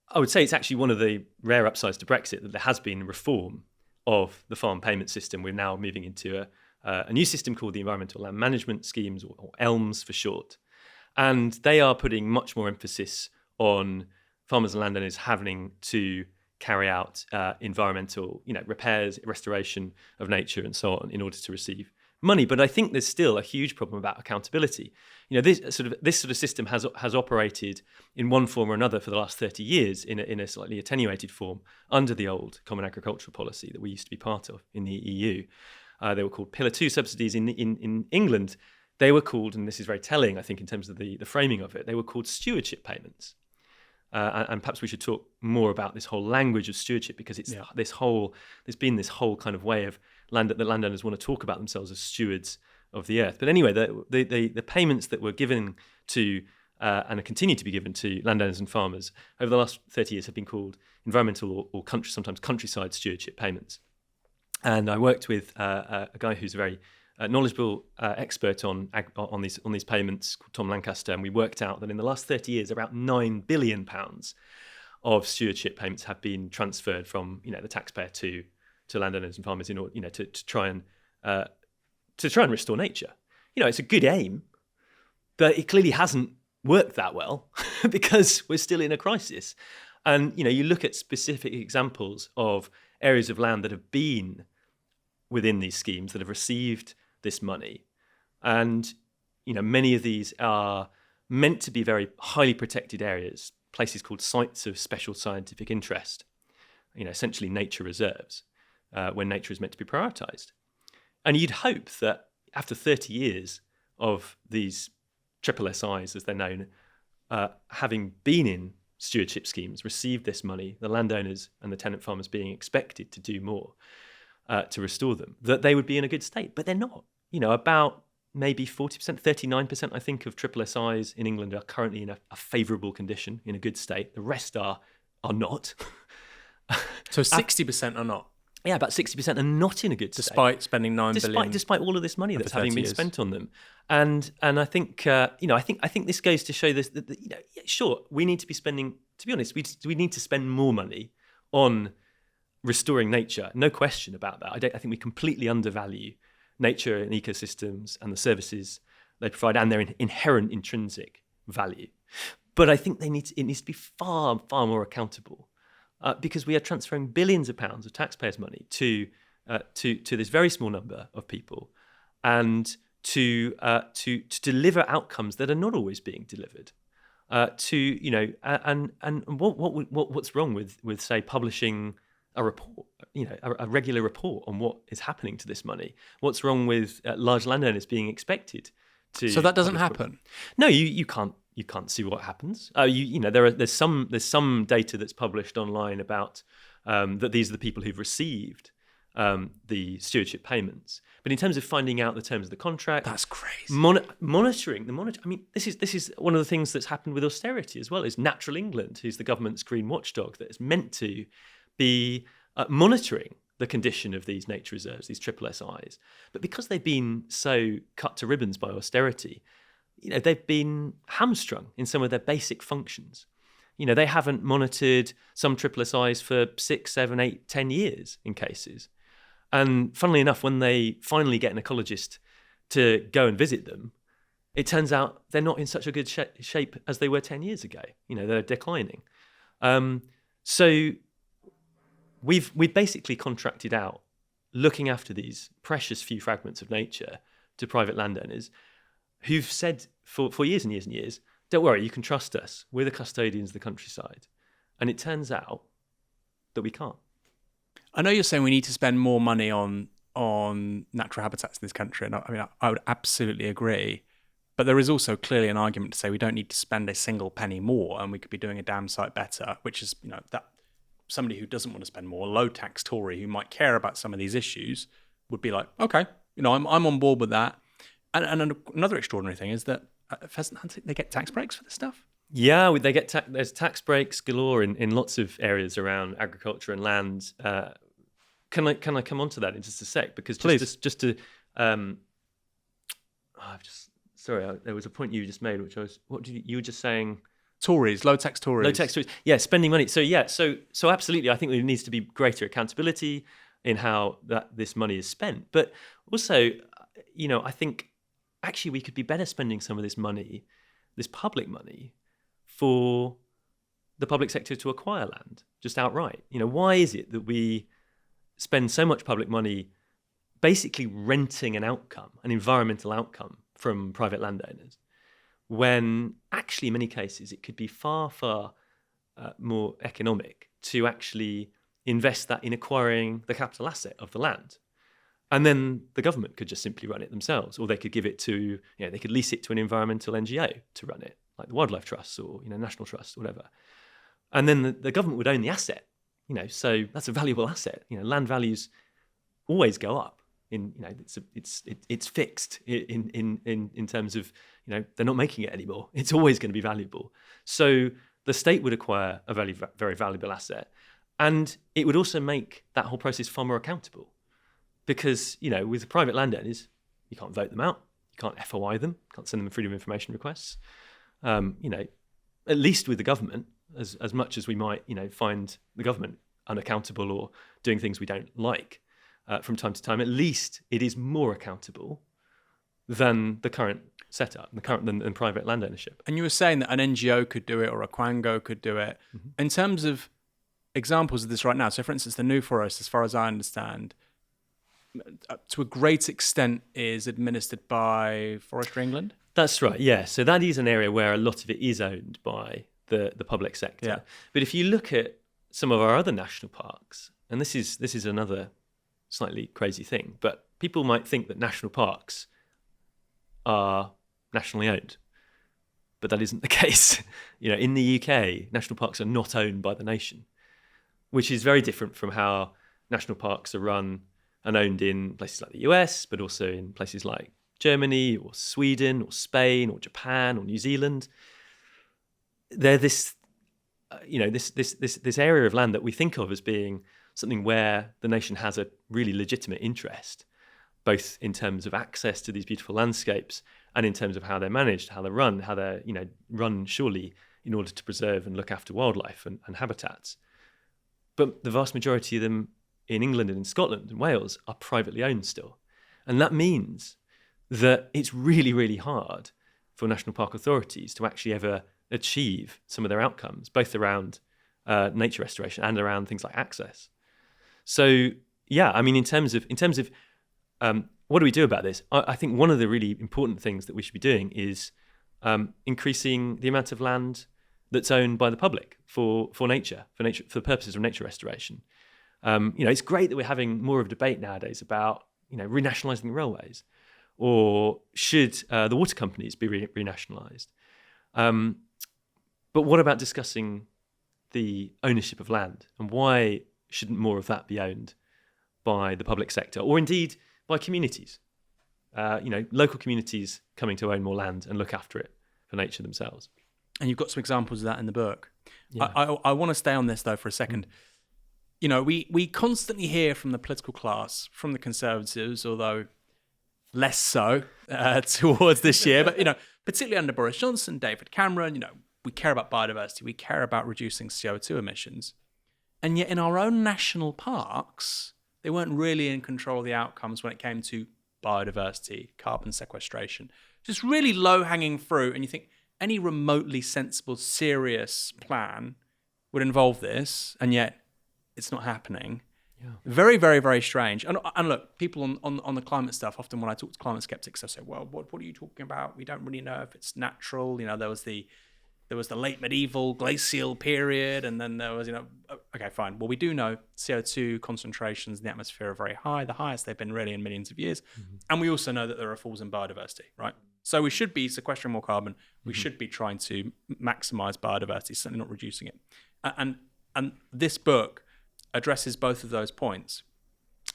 I would say it's actually one of the rare upsides to Brexit that there has been reform of the farm payment system. We're now moving into a new system called the Environmental Land Management Schemes, or ELMS for short. And they are putting much more emphasis on farmers and landowners having to carry out environmental, repairs, restoration of nature and so on in order to receive money. But I think there's still a huge problem about accountability. This sort of system has operated in one form or another for the last 30 years in a slightly attenuated form under the old Common Agricultural Policy that we used to be part of in the EU. They were called Pillar 2 subsidies in England. They were called, and this is very telling, I think, in terms of the framing of it, they were called stewardship payments. And perhaps we should talk more about this whole language of stewardship, because there's been this whole kind of way of that landowners want to talk about themselves as stewards of the earth. But anyway, the payments that were given to and continue to be given to landowners and farmers over the last 30 years have been called environmental or sometimes countryside stewardship payments. And I worked with a guy who's a very knowledgeable expert on these payments, called Tom Lancaster, and we worked out that in the last 30 years, about £9 billion of stewardship payments have been transferred from the taxpayer to landowners and farmers in order to try and restore nature. It's a good aim, but it clearly hasn't worked that well because we're still in a crisis. And you look at specific examples of areas of land that have been within these schemes that have received this money, and many of these are meant to be very highly protected areas, places called sites of special scientific interest, essentially nature reserves, when nature is meant to be prioritised. And you'd hope that after 30 years of these triple SIs, as they're known, having been in stewardship schemes, received this money, the landowners and the tenant farmers being expected to do more to restore them, that they would be in a good state. But they're not. About maybe 40%, 39%, I think, of triple SIs in England are currently in a favourable condition, in a good state. The rest are not. So 60% are not? Yeah, about 60% are not in a good state. Despite spending £9 billion. Despite all of this money that's having been spent on them. And I think, I think this goes to show this, that sure, we need to be spending, to be honest, we need to spend more money on restoring nature. No question about that. I think we completely undervalue nature and ecosystems and the services they provide and their inherent intrinsic value. But I think it needs to be far, far more accountable. Because we are transferring billions of pounds of taxpayers' money to this very small number of people, and to deliver outcomes that are not always being delivered. What's wrong with say publishing a report, a regular report on what is happening to this money? What's wrong with large landowners being expected to? So that doesn't happen. No, you can't. You can't see what happens. There's some data that's published online about that these are the people who've received the stewardship payments. But in terms of finding out the terms of the contract, that's crazy. Monitoring. I mean, this is one of the things that's happened with austerity as well. Is Natural England, who's the government's green watchdog, that is meant to be monitoring the condition of these nature reserves, these triple SIs. But because they've been so cut to ribbons by austerity, they've been hamstrung in some of their basic functions. They haven't monitored some triple SIs for 6, 7, 8, 10 years in cases. And funnily enough, when they finally get an ecologist to go and visit them, it turns out they're not in such a good shape as they were 10 years ago. They're declining. So we've basically contracted out looking after these precious few fragments of nature to private landowners who've said for years and years and years, don't worry, you can trust us. We're the custodians of the countryside. And it turns out that we can't. I know you're saying we need to spend more money on natural habitats in this country, and I would absolutely agree. But there is also clearly an argument to say we don't need to spend a single penny more, and we could be doing a damn sight better, which is, that somebody who doesn't want to spend more, a low-tax Tory who might care about some of these issues, would be like, okay, I'm on board with that. And another extraordinary thing is that pheasant hunting, they get tax breaks for this stuff? Yeah, they get there's tax breaks galore in lots of areas around agriculture and land. Can I come on to that in just a sec? Because just to there was a point you just made, which you were just saying. Tories, low tax Tories. Low tax Tories. Yeah, spending money. So absolutely, I think there needs to be greater accountability in how this money is spent. But also, I think actually we could be better spending some of this money, this public money, for the public sector to acquire land just outright. Why is it that we spend so much public money basically renting an environmental outcome from private landowners, when actually in many cases it could be far, far more economic to actually invest that in acquiring the capital asset of the land? And then the government could just simply run it themselves, or they could give it to, they could lease it to an environmental NGO to run it, like the Wildlife Trust or, National Trust, whatever. And then the government would own the asset, so that's a valuable asset. Land values always go up it's fixed in terms of, they're not making it anymore. It's always going to be valuable. So the state would acquire a very, very valuable asset, and it would also make that whole process far more accountable, because with private landowners, you can't vote them out, you can't FOI them, can't send them freedom of information requests. At least with the government, as much as we might find the government unaccountable or doing things we don't like from time to time, at least it is more accountable than the current setup, than private land ownership. And you were saying that an NGO could do it, or a Quango could do it. Mm-hmm. In terms of examples of this right now, so for instance, the New Forest, as far as I understand, to a great extent is administered by Forestry England? That's right, yeah. So that is an area where a lot of it is owned by the public sector. Yeah. But if you look at some of our other national parks, and this is another slightly crazy thing, but people might think that national parks are nationally owned, but that isn't the case. In the UK, national parks are not owned by the nation, which is very different from how national parks are run and owned in places like the US, but also in places like Germany or Sweden or Spain or Japan or New Zealand. They're this area of land that we think of as being something where the nation has a really legitimate interest, both in terms of access to these beautiful landscapes and in terms of how they're managed, how they're run surely in order to preserve and look after wildlife and habitats. But the vast majority of them in England and in Scotland and Wales are privately owned still. And that means that it's really, really hard for national park authorities to actually ever achieve some of their outcomes, both around nature restoration and around things like access. So, yeah, I mean, in terms of what do we do about this? I think one of the really important things that we should be doing is increasing the amount of land that's owned by the public for nature, for the purposes of nature restoration. It's great that we're having more of a debate nowadays about renationalising railways, or should the water companies be renationalised. But what about discussing the ownership of land, and why shouldn't more of that be owned by the public sector, or indeed by communities? Local communities coming to own more land and look after it for nature themselves. And you've got some examples of that in the book. Yeah. I want to stay on this though for a second. We constantly hear from the political class, from the Conservatives, although less so towards this year, but particularly under Boris Johnson, David Cameron, we care about biodiversity, we care about reducing CO2 emissions. And yet in our own national parks, they weren't really in control of the outcomes when it came to biodiversity, carbon sequestration. Just really low-hanging fruit. And you think any remotely sensible, serious plan would involve this, and yet it's not happening. Yeah. Very, very, very strange. And look, people on the climate stuff, often when I talk to climate skeptics, they say, well, what are you talking about? We don't really know if it's natural. There was the late medieval glacial period, and then there was, okay, fine. Well, we do know CO2 concentrations in the atmosphere are very high, the highest they've been really in millions of years. Mm-hmm. And we also know that there are falls in biodiversity, right? So we should be sequestering more carbon. We should be trying to maximize biodiversity, certainly not reducing it. And this book addresses both of those points.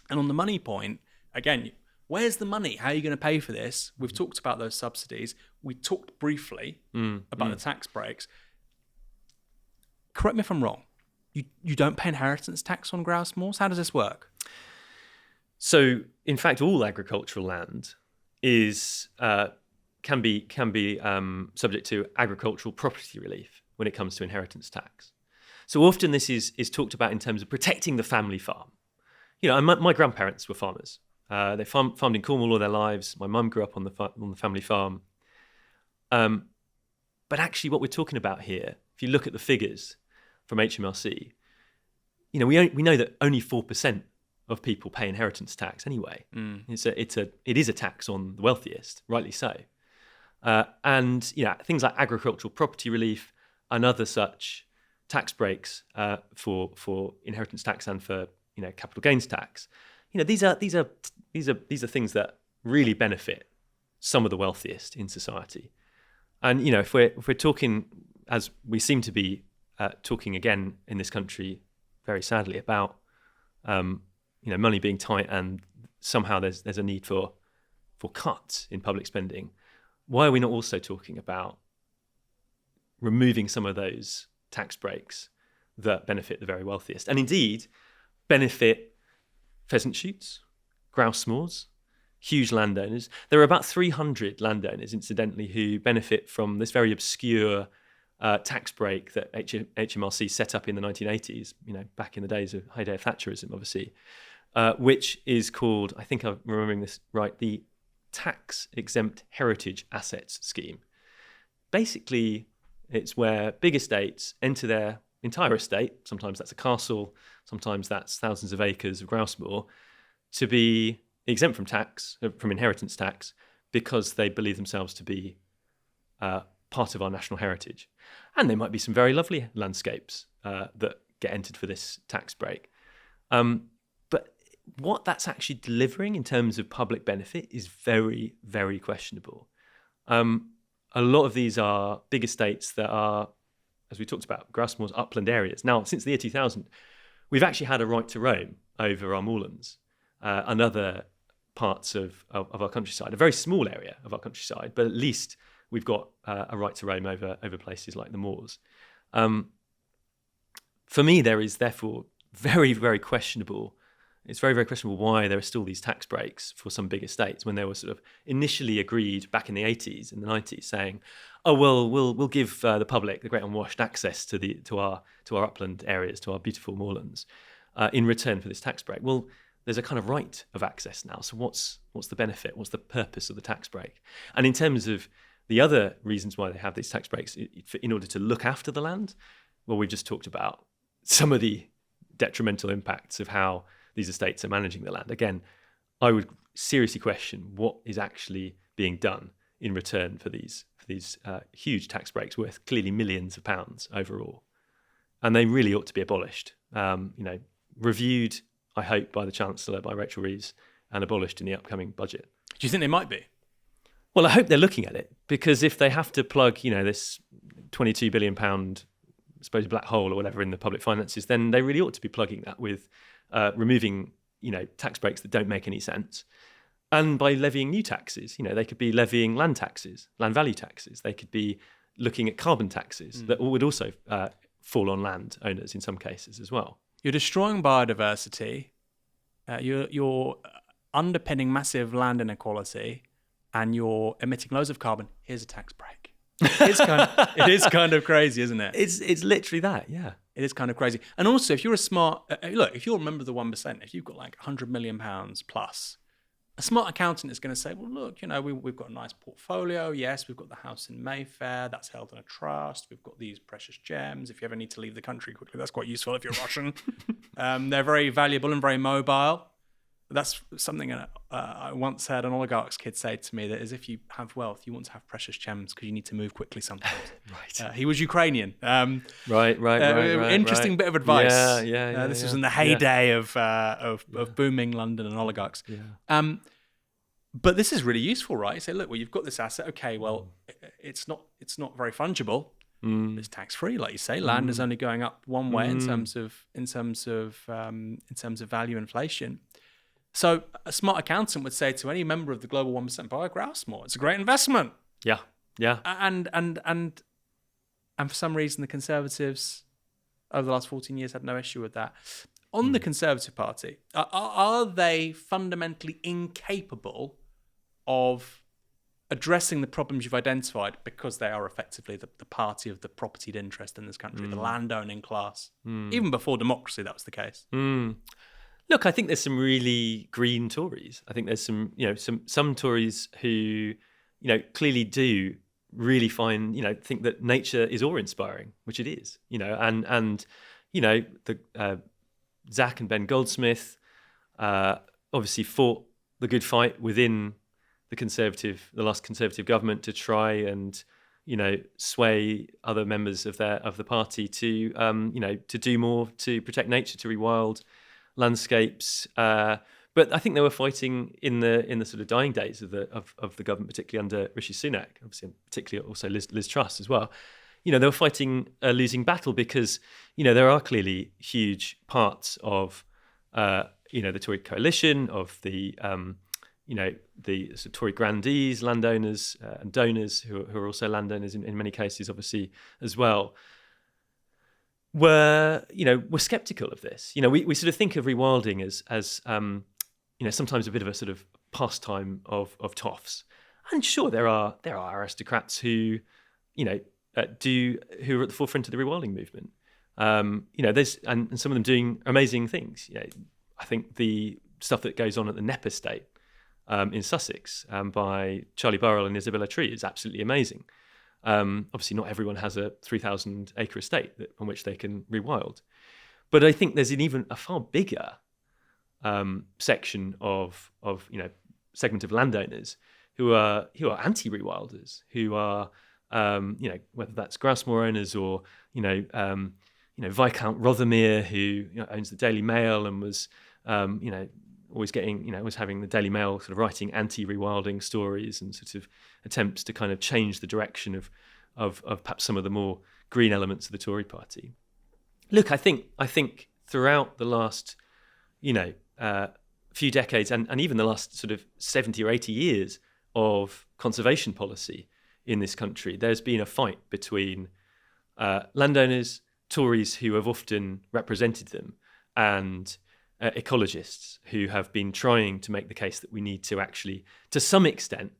And on the money point, again, where's the money? How are you going to pay for this? We've talked about those subsidies. We talked briefly about the tax breaks. Correct me if I'm wrong. You don't pay inheritance tax on grouse moors? How does this work? So, in fact, all agricultural land is can be subject to agricultural property relief when it comes to inheritance tax. So often this is talked about in terms of protecting the family farm. My grandparents were farmers. They farmed in Cornwall all their lives. My mum grew up on the family farm. But actually what we're talking about here, if you look at the figures from HMRC, we know that only 4% of people pay inheritance tax anyway. It is a tax on the wealthiest, rightly so. And things like agricultural property relief and other such tax breaks for inheritance tax and for capital gains tax. These are things that really benefit some of the wealthiest in society. And if we're talking, as we seem to be talking again in this country, very sadly, about money being tight and somehow there's a need for cuts in public spending, why are we not also talking about removing some of those tax breaks that benefit the very wealthiest, and indeed benefit pheasant shoots, grouse moors, huge landowners? There are about 300 landowners, incidentally, who benefit from this very obscure tax break that HMRC set up in the 1980s, back in the days of heyday of Thatcherism, obviously, which is called, I think I'm remembering this right, the Tax Exempt Heritage Assets Scheme. Basically, it's where big estates enter their entire estate, sometimes that's a castle, sometimes that's thousands of acres of grouse moor, to be exempt from inheritance tax, because they believe themselves to be part of our national heritage. And there might be some very lovely landscapes that get entered for this tax break. But what that's actually delivering in terms of public benefit is very, very questionable. A lot of these are big estates that are, as we talked about, grouse moors, upland areas. Now, since the year 2000, we've actually had a right to roam over our moorlands and other parts of our countryside, a very small area of our countryside, but at least we've got a right to roam over places like the moors. For me, there is therefore very, very questionable. It's very, very questionable why there are still these tax breaks for some big estates when they were sort of initially agreed back in the 80s and the 90s, saying, "Oh well, we'll give the public, the great unwashed, access to our upland areas, to our beautiful moorlands, in return for this tax break." Well, there's a kind of right of access now. So what's the benefit? What's the purpose of the tax break? And in terms of the other reasons why they have these tax breaks, in order to look after the land, well, we just talked about some of the detrimental impacts of how these estates are managing the land. Again, I would seriously question what is actually being done in return for these huge tax breaks worth clearly millions of pounds overall. And they really ought to be abolished. Reviewed, I hope, by the Chancellor, by Rachel Reeves, and abolished in the upcoming budget. Do you think they might be? Well, I hope they're looking at it, because if they have to plug, this £22 billion, supposed black hole or whatever in the public finances, then they really ought to be plugging that with removing, tax breaks that don't make any sense, and by levying new taxes. They could be levying land taxes, land value taxes. They could be looking at carbon taxes that would also fall on land owners in some cases as well. You're destroying biodiversity. You're underpinning massive land inequality, and you're emitting loads of carbon. Here's a tax break. It is kind of crazy, isn't it? It's literally that, yeah. It is kind of crazy. And also, if you're a smart if you're a member of the 1%, if you've got like £100 million plus, a smart accountant is going to say, well, look, we've got a nice portfolio. Yes, we've got the house in Mayfair that's held in a trust. We've got these precious gems. If you ever need to leave the country quickly, that's quite useful if you're Russian. They're very valuable and very mobile. That's something I once heard an oligarch's kid say to me, that is, if you have wealth, you want to have precious gems because you need to move quickly sometimes. Right. He was Ukrainian. Right. Interesting bit of advice. Yeah. This was in the heyday of booming London and oligarchs. Yeah. But this is really useful, right? You say, look, well, you've got this asset. Okay, well, it's not very fungible. It's tax free, like you say. Land is only going up one way in terms of value inflation. So a smart accountant would say to any member of the global 1%, buy a grouse moor. It's a great investment. Yeah. And for some reason, the Conservatives over the last 14 years had no issue with that. On the Conservative Party, are they fundamentally incapable of addressing the problems you've identified because they are effectively the party of the propertied interest in this country, the landowning class? Even before democracy, that was the case. Look, I think there's some really green Tories. I think there's some Tories who, clearly do really think that nature is awe-inspiring, which it is, and the Zach and Ben Goldsmith obviously fought the good fight within the last Conservative government to try and sway other members of the party to do more to protect nature, to rewild landscapes. But I think they were fighting in the sort of dying days of the government, particularly under Rishi Sunak, obviously, particularly also Liz Truss as well. They were fighting a losing battle because there are clearly huge parts of the Tory coalition, of the the sort of Tory grandees, landowners and donors who are also landowners in many cases, obviously, as well, were sceptical of this. We sort of think of rewilding as sometimes a bit of a sort of pastime of toffs. And sure, there are aristocrats who who are at the forefront of the rewilding movement. There's and some of them doing amazing things. I think the stuff that goes on at the Knepp estate in Sussex by Charlie Burrell and Isabella Tree is absolutely amazing. Obviously, not everyone has a 3,000 acre estate on which they can rewild, but I think there's a far bigger section of segment of landowners who are anti-rewilders, who are whether that's Grousemoor owners or Viscount Rothermere, who owns the Daily Mail and was always getting was having the Daily Mail sort of writing anti-rewilding stories and sort of attempts to kind of change the direction of perhaps some of the more green elements of the Tory party. Look, I think throughout the last few decades and even the last sort of 70 or 80 years of conservation policy in this country, there's been a fight between landowners, Tories who have often represented them, and ecologists who have been trying to make the case that we need to actually, to some extent,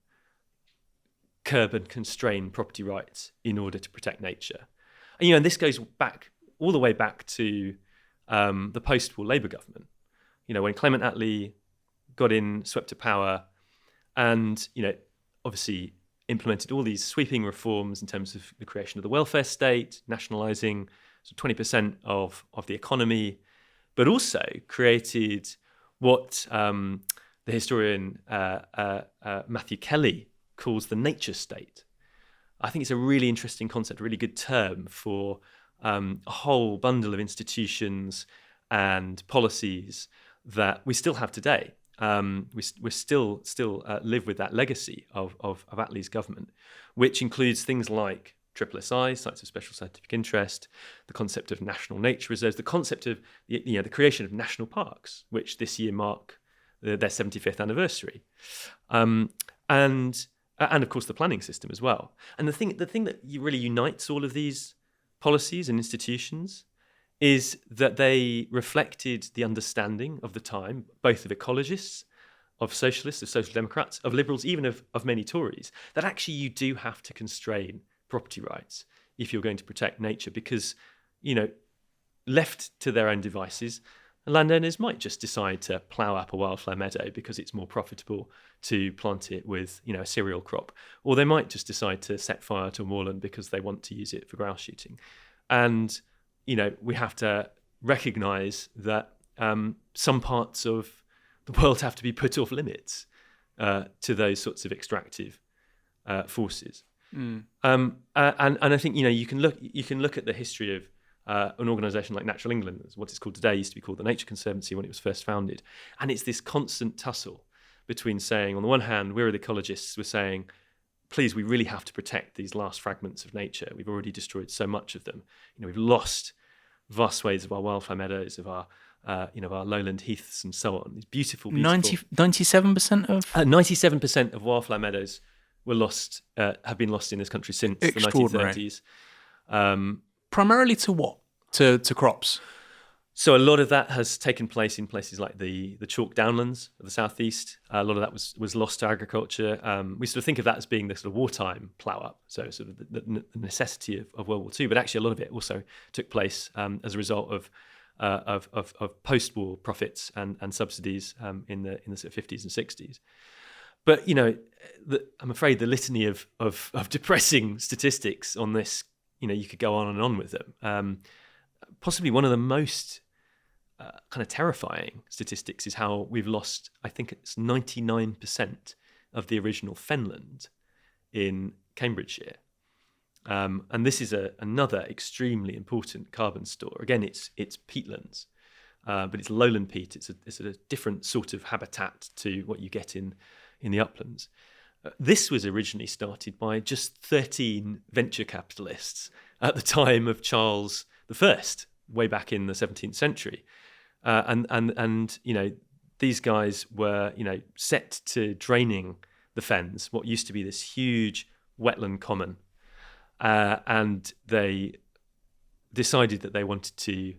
curb and constrain property rights in order to protect nature. And this goes back all the way back to the post-war Labour government. When Clement Attlee got in, swept to power, and obviously implemented all these sweeping reforms in terms of the creation of the welfare state, nationalising 20% of the economy, but also created what the historian Matthew Kelly calls the nature state. I think it's a really interesting concept, a really good term for a whole bundle of institutions and policies that we still have today. We still live with that legacy of Attlee's government, which includes things like SSSI, sites of special scientific interest, the concept of national nature reserves, the concept of the creation of national parks, which this year mark their 75th anniversary, and of course the planning system as well. And the thing that really unites all of these policies and institutions is that they reflected the understanding of the time, both of ecologists, of socialists, of social democrats, of liberals, even of many Tories, that actually you do have to constrain property rights if you're going to protect nature, because, left to their own devices, landowners might just decide to plough up a wildflower meadow because it's more profitable to plant it with, a cereal crop, or they might just decide to set fire to a moorland because they want to use it for grouse shooting. And we have to recognise that some parts of the world have to be put off limits to those sorts of extractive forces. And I think you can look at the history of an organisation like Natural England, what it's called today used to be called the Nature Conservancy when it was first founded, and it's this constant tussle between saying, on the one hand, we're the ecologists, we're saying, please, we really have to protect these last fragments of nature. We've already destroyed so much of them. We've lost vast swathes of our wildflower meadows, of our our lowland heaths and so on. These beautiful 97% of 97% of wildflower meadows were lost, have been lost in this country since the 1930s. Primarily to what? To crops. So a lot of that has taken place in places like the chalk downlands of the southeast. A lot of that was lost to agriculture. We sort of think of that as being the sort of wartime plough up, so sort of the necessity of World War II. But actually, a lot of it also took place as a result of post-war profits and subsidies in the sort of 50s and 60s. But I'm afraid the litany of depressing statistics on this, you could go on and on with them. Possibly one of the most kind of terrifying statistics is how we've lost, I think it's 99% of the original fenland in Cambridgeshire. And this is another extremely important carbon store. Again, it's peatlands, but it's lowland peat. It's a different sort of habitat to what you get in the uplands. This was originally started by just 13 venture capitalists at the time of Charles I, way back in the 17th century. and these guys were set to draining the Fens, what used to be this huge wetland common, and they decided that they wanted to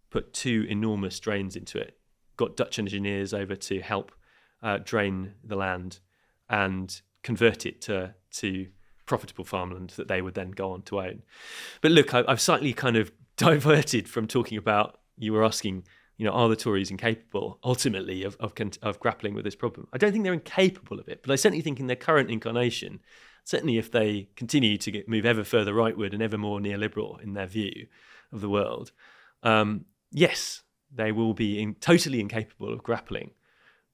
put 2 enormous drains into it. Got Dutch engineers over to help drain the land and convert it to profitable farmland that they would then go on to own. But look, I've slightly kind of diverted from talking about, you were asking, are the Tories incapable ultimately of grappling with this problem? I don't think they're incapable of it, but I certainly think in their current incarnation, certainly if they continue to move ever further rightward and ever more neoliberal in their view of the world, yes, they will be totally incapable of grappling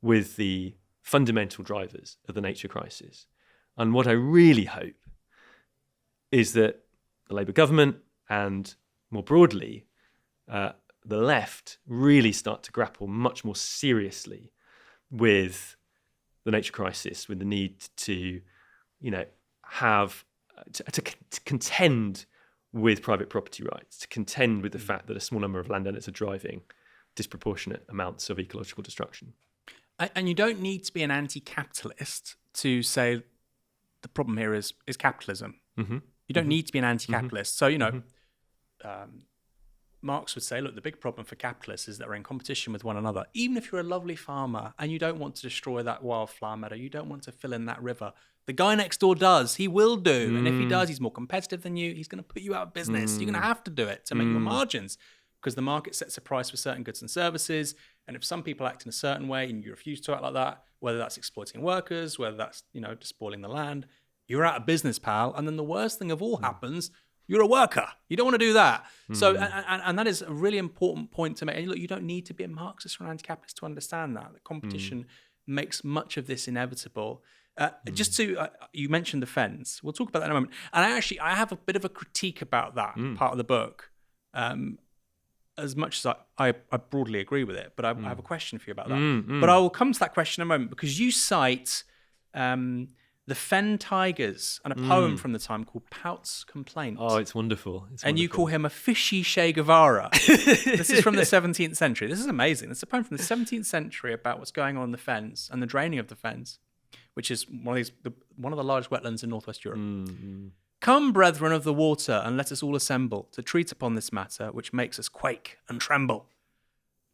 with the fundamental drivers of the nature crisis. And what I really hope is that the Labour government and more broadly the left really start to grapple much more seriously with the nature crisis, with the need to, have to contend with private property rights, to contend with the fact that a small number of landowners are driving disproportionate amounts of ecological destruction. And you don't need to be an anti-capitalist to say the problem here is capitalism. Mm-hmm. You don't need to be an anti-capitalist. So, Marx would say, look, the big problem for capitalists is that they're in competition with one another. Even if you're a lovely farmer and you don't want to destroy that wildflower meadow, you don't want to fill in that river, the guy next door does. He will do. And if he does, he's more competitive than you. He's going to put you out of business. You're going to have to do it to make your margins, because the market sets a price for certain goods and services. And if some people act in a certain way and you refuse to act like that, whether that's exploiting just spoiling the land, you're out of business, pal. And then the worst thing of all happens, you're a worker. You don't want to do that. So, and that is a really important point to make. And look, you don't need to be a Marxist or an anti-capitalist to understand that. The competition makes much of this inevitable. Just to, you mentioned the Fens. We'll talk about that in a moment. And I have a bit of a critique about that part of the book. As much as I broadly agree with it, but I have a question for you about that. But I will come to that question in a moment, because you cite the Fen Tigers and a poem from the time called Pout's Complaint. Oh, it's wonderful. And you call him a fishy Che Guevara. This is from the 17th century. This is amazing. It's a poem from the 17th century about what's going on in the Fens and the draining of the Fens, which is one of the largest wetlands in northwest Europe. Come, brethren of the water, and let us all assemble to treat upon this matter, which makes us quake and tremble.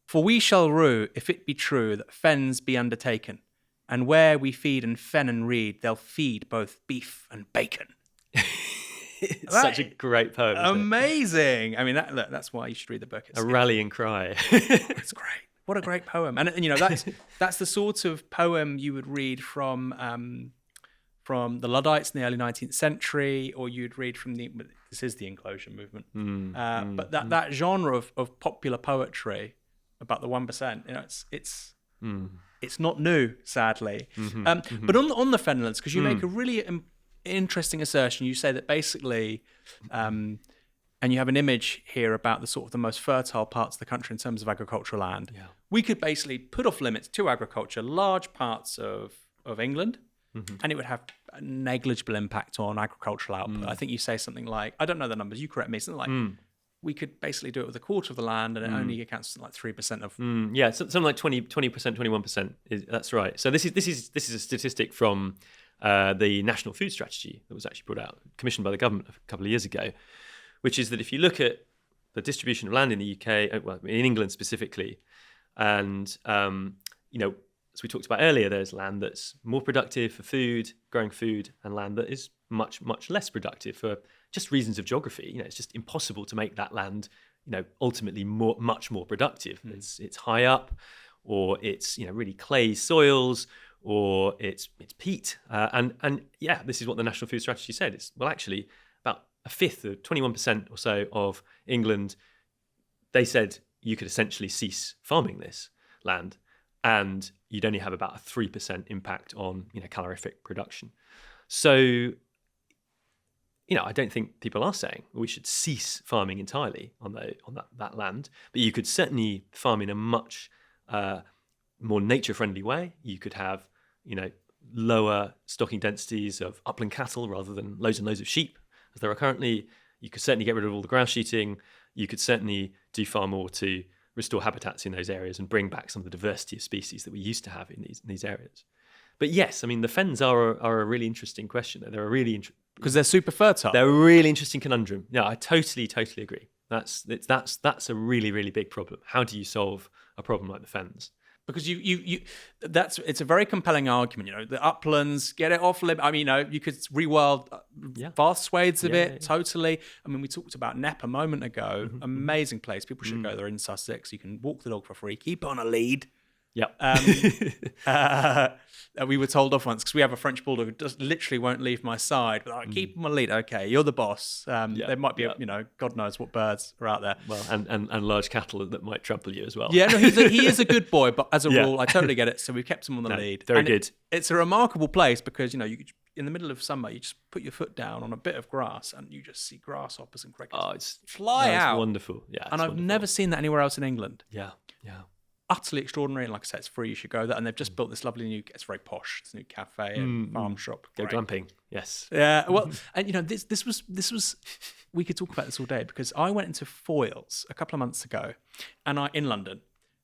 For we shall rue, if it be true, that Fens be undertaken, and where we feed and fen and reed, they'll feed both beef and bacon. It's such a great poem. Amazing. I mean, that's why you should read the book. It's a rallying cry. It's great. What a great poem. And that's the sort of poem you would read from the Luddites in the early 19th century, or you'd read from this is the enclosure movement. But that genre of popular poetry about the 1%, it's not new, sadly. But on the Fenlands, because you make a really interesting assertion, you say that basically, and you have an image here about the most fertile parts of the country in terms of agricultural land. Yeah. We could basically put off limits to agriculture large parts of England, and it would have a negligible impact on agricultural output. I think you say something like, I don't know the numbers, you correct me, something like we could basically do it with a quarter of the land, and it only accounts for like 3% of. Yeah, something like 20%, 21%. That's right. So this is a statistic from the National Food Strategy that was actually brought out, commissioned by the government a couple of years ago, which is that if you look at the distribution of land in the UK, well, in England specifically, and as we talked about earlier, there's land that's more productive for food, growing food, and land that is much, much less productive for just reasons of geography. It's just impossible to make that land, ultimately much more productive. It's high up, or it's really clay soils, or it's peat. And this is what the National Food Strategy said. It's actually about a fifth, or 21% or so of England. They said you could essentially cease farming this land, and you'd only have about a 3% impact on calorific production. So, I don't think people are saying we should cease farming entirely on that land, but you could certainly farm in a much more nature-friendly way. You could have lower stocking densities of upland cattle rather than loads and loads of sheep, as there are currently. You could certainly get rid of all the grouse shooting. You could certainly do far more to restore habitats in those areas and bring back some of the diversity of species that we used to have in these areas. But yes, I mean, the fens are a really interesting question. They're a really because they're super fertile. They're a really interesting conundrum. Yeah, I totally agree. That's a really, really big problem. How do you solve a problem like the fens? Because it's a very compelling argument. You know, the uplands, get it off limit. I mean, you know, you could rewild vast swathes of it. Totally. I mean, we talked about Knepp a moment ago. Amazing place. People should go there in Sussex. You can walk the dog for free. Keep on a lead. Yep. We were told off once because we have a French bulldog who just literally won't leave my side. But keep him on a lead. Okay, you're the boss. There might be, you know, God knows what birds are out there. Well, and large cattle that might trample you as well. Yeah, no, he is a good boy, but as a rule, I totally get it. So we've kept him on the lead. Very good. It's a remarkable place because, you know, in the middle of summer, you just put your foot down on a bit of grass and you just see grasshoppers and crickets fly out. It's wonderful. Yeah, and I've never seen that anywhere else in England. Yeah. Utterly extraordinary, and like I said, it's free. You should go there. And they've just built this lovely new. It's very posh. It's a new cafe and farm shop. Go glamping. Yes. Yeah. Well, and you know, this was. We could talk about this all day because I went into Foyles a couple of months ago, in London,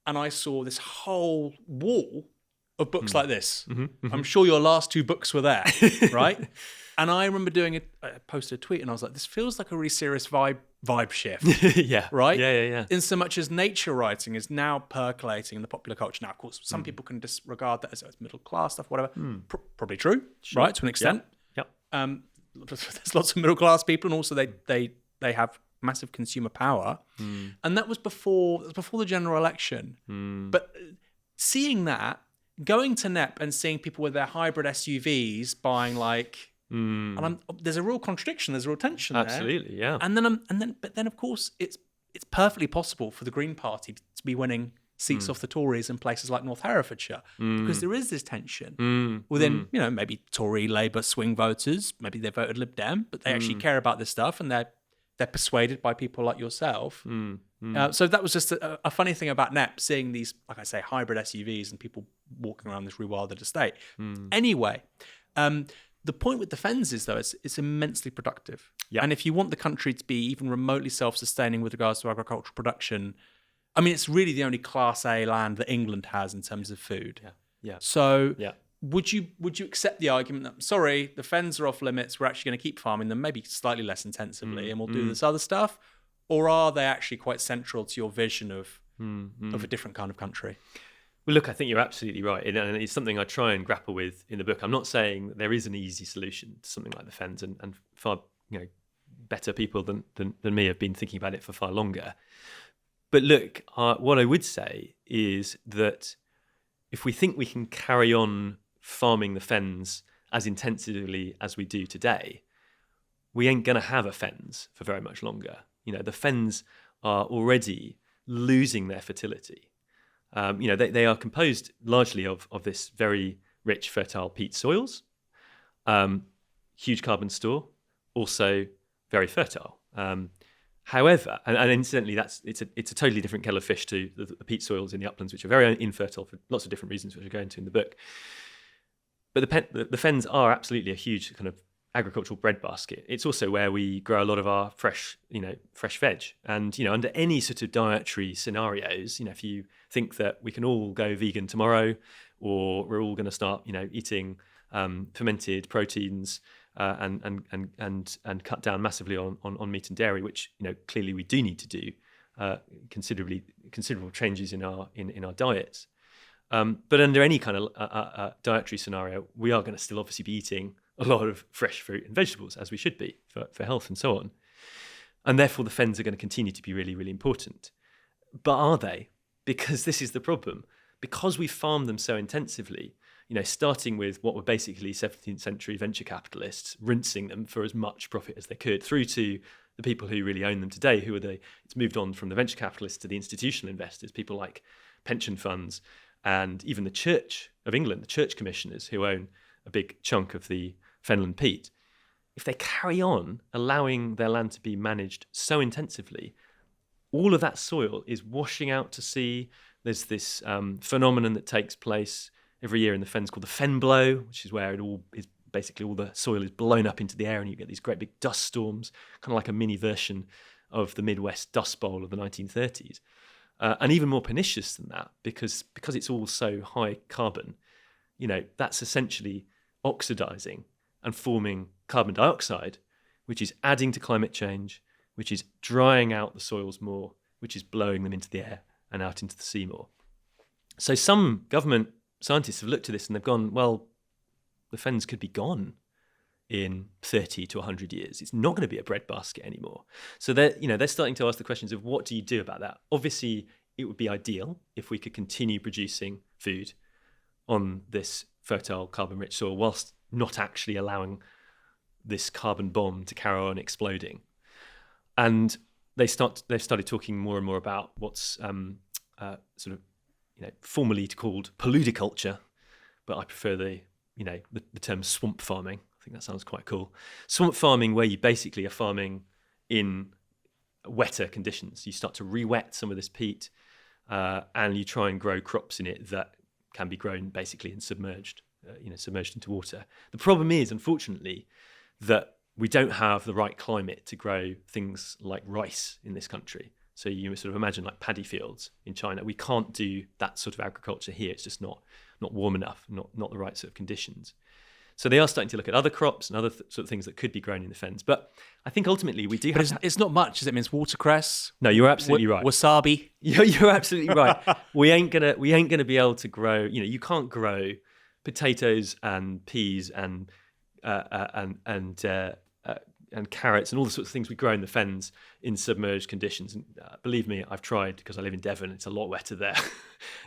and I saw this whole wall of books like this. I'm sure your last 2 books were there, right? And I remember I posted a tweet and I was like, this feels like a really serious vibe shift. Yeah. Right? Yeah. In so much as nature writing is now percolating in the popular culture. Now, of course, some people can disregard that as middle class stuff, whatever. Probably true, right? To an extent. Yep. There's lots of middle class people, and also they have massive consumer power. And that was before the general election. But seeing that, going to Knepp and seeing people with their hybrid SUVs buying and there's a real contradiction. There's a real tension there. Absolutely, yeah. But then of course it's perfectly possible for the Green Party to be winning seats off the Tories in places like North Herefordshire because there is this tension within, you know, maybe Tory, Labour swing voters. Maybe they voted Lib Dem, but they actually care about this stuff and they're persuaded by people like yourself. So that was just a funny thing about Knepp, seeing these, like I say, hybrid SUVs and people walking around this rewilded estate. Anyway. The point with the fens is, though, it's immensely productive. Yep. And if you want the country to be even remotely self-sustaining with regards to agricultural production, I mean, it's really the only Class A land that England has in terms of food. Yeah. So would you accept the argument that, sorry, the fens are off limits, we're actually going to keep farming them, maybe slightly less intensively, and we'll do this other stuff? Or are they actually quite central to your vision of a different kind of country? Well, look, I think you're absolutely right. And it's something I try and grapple with in the book. I'm not saying that there is an easy solution to something like the fens, and far better people than me have been thinking about it for far longer. But look, what I would say is that if we think we can carry on farming the fens as intensively as we do today, we ain't going to have a fens for very much longer. You know, the fens are already losing their fertility. They are composed largely of this very rich, fertile peat soils, huge carbon store, also very fertile. However, and incidentally, it's a totally different kettle of fish to the peat soils in the uplands, which are very infertile for lots of different reasons, which I go into in the book. But the fens are absolutely a huge kind of agricultural breadbasket. It's also where we grow a lot of our fresh veg. And, under any sort of dietary scenarios, if you think that we can all go vegan tomorrow, or we're all going to start, eating fermented proteins and cut down massively on meat and dairy, which, clearly we do need to do considerable changes in our diets. But under any kind of dietary scenario, we are going to still obviously be eating a lot of fresh fruit and vegetables, as we should be for health and so on. And therefore the fens are going to continue to be really, really important. But are they? Because this is the problem. Because we farm them so intensively, starting with what were basically 17th century venture capitalists, rinsing them for as much profit as they could, through to the people who really own them today, it's moved on from the venture capitalists to the institutional investors, people like pension funds and even the Church of England, the church commissioners who own a big chunk of the Fenland peat. If they carry on allowing their land to be managed so intensively, all of that soil is washing out to sea. There's this phenomenon that takes place every year in the fens called the fen blow, which is where all the soil is blown up into the air and you get these great big dust storms, kind of like a mini version of the Midwest Dust Bowl of the 1930s. and even more pernicious than that, because it's all so high carbon. That's essentially oxidizing and forming carbon dioxide, which is adding to climate change, which is drying out the soils more, which is blowing them into the air and out into the sea more. So some government scientists have looked at this and they've gone, well, the Fens could be gone in 30 to 100 years. It's not going to be a breadbasket anymore. So they're starting to ask the questions of what do you do about that? Obviously, it would be ideal if we could continue producing food on this fertile carbon-rich soil whilst not actually allowing this carbon bomb to carry on exploding. And they've started talking more and more about what's formally called polluter, but I prefer the term swamp farming. I think that sounds quite cool. Swamp farming, where you basically are farming in wetter conditions. You start to re-wet some of this peat, and you try and grow crops in it that can be grown basically in submerged into water. The problem is, unfortunately, that we don't have the right climate to grow things like rice in this country. So you sort of imagine like paddy fields in China. We can't do that sort of agriculture here. It's just not warm enough, not the right sort of conditions. So they are starting to look at other crops and other sort of things that could be grown in the Fens. But I think ultimately we do have... It's not much, is it? It means watercress. No, you're absolutely right. Wasabi. You're absolutely right. We ain't gonna be able to grow... you can't grow potatoes and peas and carrots and all the sorts of things we grow in the Fens in submerged conditions. And believe me, I've tried because I live in Devon. It's a lot wetter there.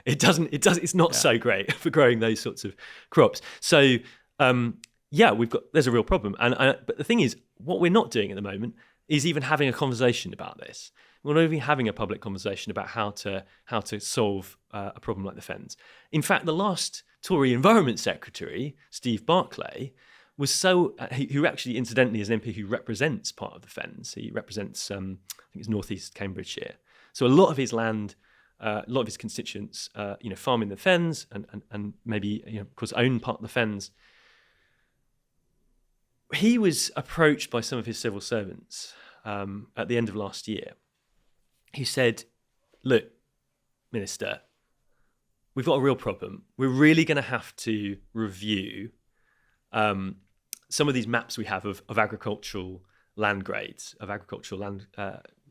It's not so great for growing those sorts of crops. So there's a real problem. But the thing is, what we're not doing at the moment is even having a conversation about this. We're not even having a public conversation about how to solve a problem like the Fens. In fact, the last Tory Environment Secretary, Steve Barclay, was who actually incidentally is an MP who represents part of the Fens. He represents, I think it's northeast Cambridgeshire. So a lot of his land, a lot of his constituents, farm in the Fens and maybe, of course, own part of the Fens. He was approached by some of his civil servants at the end of last year. He said, look, Minister, we've got a real problem. We're really going to have to review some of these maps we have of agricultural land grades, of agricultural land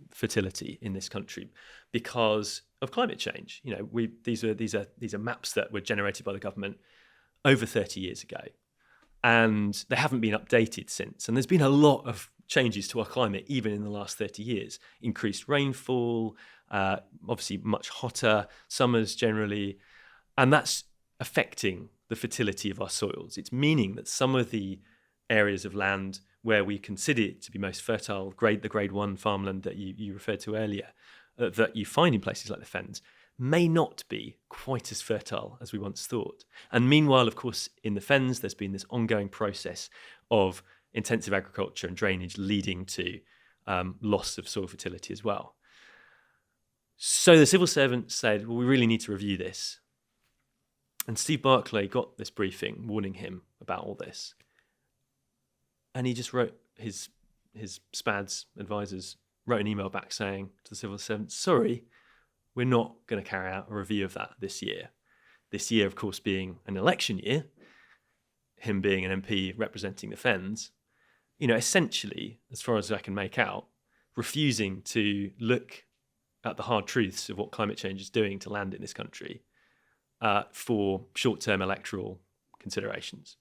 fertility in this country because of climate change. These are maps that were generated by the government over 30 years ago. And they haven't been updated since. And there's been a lot of changes to our climate, even in the last 30 years. Increased rainfall, obviously much hotter summers generally. And that's affecting the fertility of our soils. It's meaning that some of the areas of land where we consider it to be most fertile, the grade 1 farmland that you referred to earlier, that you find in places like the Fens, may not be quite as fertile as we once thought. And meanwhile, of course, in the Fens, there's been this ongoing process of intensive agriculture and drainage leading to loss of soil fertility as well. So the civil servant said, well, we really need to review this. And Steve Barclay got this briefing warning him about all this. And he just wrote, his SPAD's advisors wrote an email back saying to the civil servant, sorry, we're not going to carry out a review of that this year. This year, of course, being an election year, him being an MP representing the Fens, essentially, as far as I can make out, refusing to look at the hard truths of what climate change is doing to land in this country for short-term electoral considerations.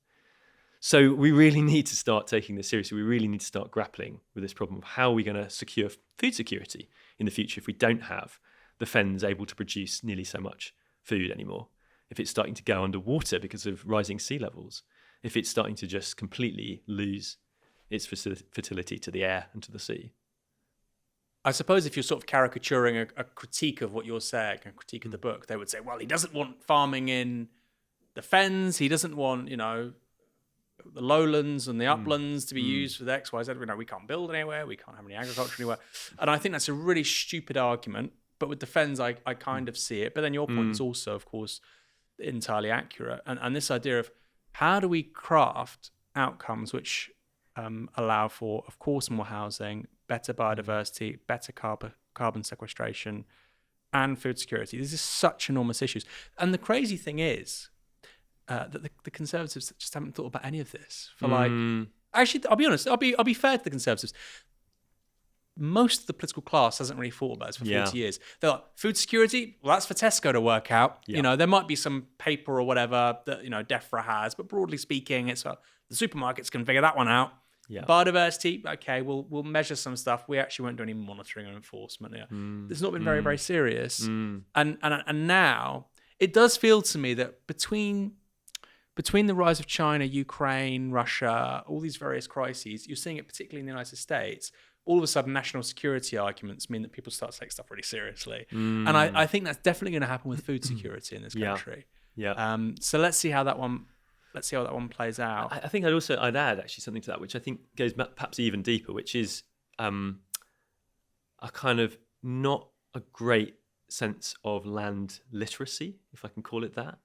So we really need to start taking this seriously. We really need to start grappling with this problem of how are we going to secure food security in the future if we don't have the Fens able to produce nearly so much food anymore, if it's starting to go underwater because of rising sea levels, if it's starting to just completely lose its fertility to the air and to the sea. I suppose if you're sort of caricaturing a critique of what you're saying, a critique of the book, they would say, well, he doesn't want farming in the Fens, he doesn't want, the lowlands and the uplands to be used for the X, Y, Z. We can't build anywhere, we can't have any agriculture anywhere. And I think that's a really stupid argument. But with the Fens, I kind of see it. But then your point is also, of course, entirely accurate. And this idea of how do we craft outcomes which allow for, of course, more housing, better biodiversity, better carbon sequestration, and food security. These are such enormous issues. And the crazy thing is that the Conservatives just haven't thought about any of this. Actually, I'll be honest. I'll be fair to the Conservatives. Most of the political class hasn't really thought about this for 40 years. They're like, food security, well, that's for Tesco to work out. Yeah. There might be some paper or whatever that, DEFRA has, but broadly speaking, it's the supermarkets can figure that one out. Yeah. Biodiversity, okay, we'll measure some stuff. We actually won't do any monitoring or enforcement. Yeah. It's not been very, very serious. And now it does feel to me that between the rise of China, Ukraine, Russia, all these various crises, you're seeing it particularly in the United States. All of a sudden, national security arguments mean that people start to take stuff really seriously. And I think that's definitely going to happen with food security in this country. Yeah. So let's see how that one plays out. I think I'd add actually something to that, which I think goes perhaps even deeper, which is a kind of not a great sense of land literacy, if I can call it that,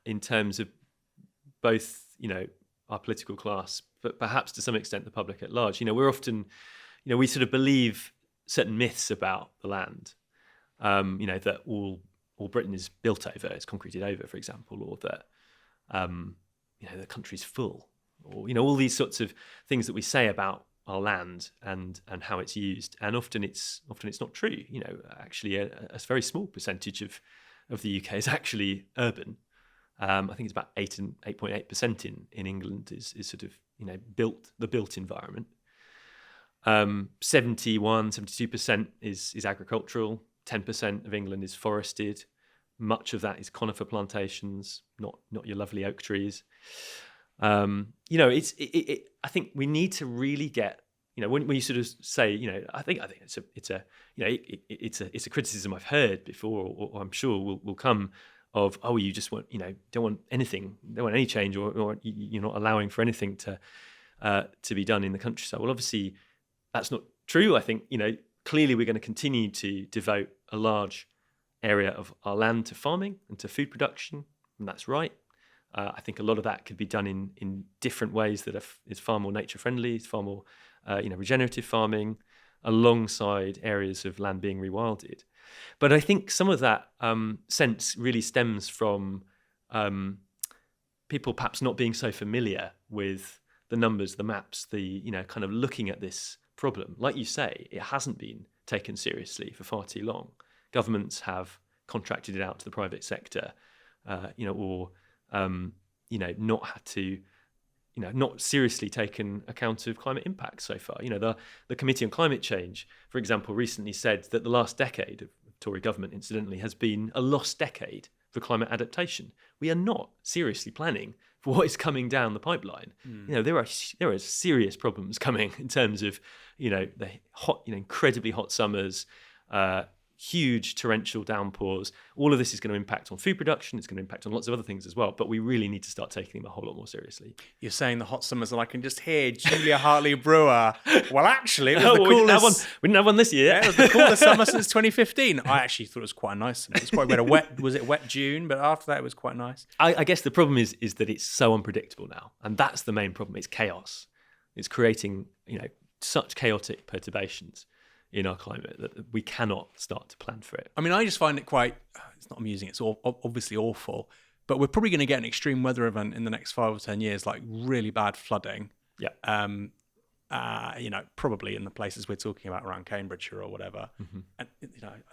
in terms of both, our political class, but perhaps to some extent the public at large. We're often, we sort of believe certain myths about the land, that all Britain is built over, it's concreted over, for example, or that, the country's full, or, all these sorts of things that we say about our land and how it's used. And often it's not true. Actually a very small percentage of the UK is actually urban. I think it's about 8.8% in England is sort of, the built environment. 72% is agricultural. 10% of England is forested. Much of that is conifer plantations, not your lovely oak trees. I think we need to really get, when you sort of say, I think it's a criticism I've heard before, or I'm sure will come of, you just want, don't want anything, don't want any change, or you're not allowing for anything to be done in the countryside. Well, obviously that's not true. I think, clearly we're going to continue to devote a large area of our land to farming and to food production, and that's right. I think a lot of that could be done in different ways that is far more nature friendly, far more regenerative farming, alongside areas of land being rewilded. But I think some of that sense really stems from people perhaps not being so familiar with the numbers, the maps, the kind of looking at this problem. Like you say, it hasn't been taken seriously for far too long. Governments have contracted it out to the private sector, or not had to, not seriously taken account of climate impacts so far. The Committee on Climate Change, for example, recently said that the last decade of Tory government, incidentally, has been a lost decade for climate adaptation. We are not seriously planning for what is coming down the pipeline. There are serious problems coming in terms of, the hot, incredibly hot summers, huge torrential downpours. All of this is going to impact on food production. It's going to impact on lots of other things as well. But we really need to start taking them a whole lot more seriously. You're saying the hot summers, and I can just hear Julia Hartley-Brewer. Well, actually, it was the coolest. We didn't have one this year. Yeah, it was the coolest summer since 2015. I actually thought it was quite nice. It was quite wet. Was it wet June? But after that, it was quite nice. I guess the problem is that it's so unpredictable now, and that's the main problem. It's chaos. It's creating such chaotic perturbations in our climate that we cannot start to plan for it. I mean, I just find it it's not amusing, it's obviously awful, but we're probably going to get an extreme weather event in the next 5 or 10 years, like really bad flooding. Yeah. Probably in the places we're talking about around Cambridgeshire or whatever. Mm-hmm. And,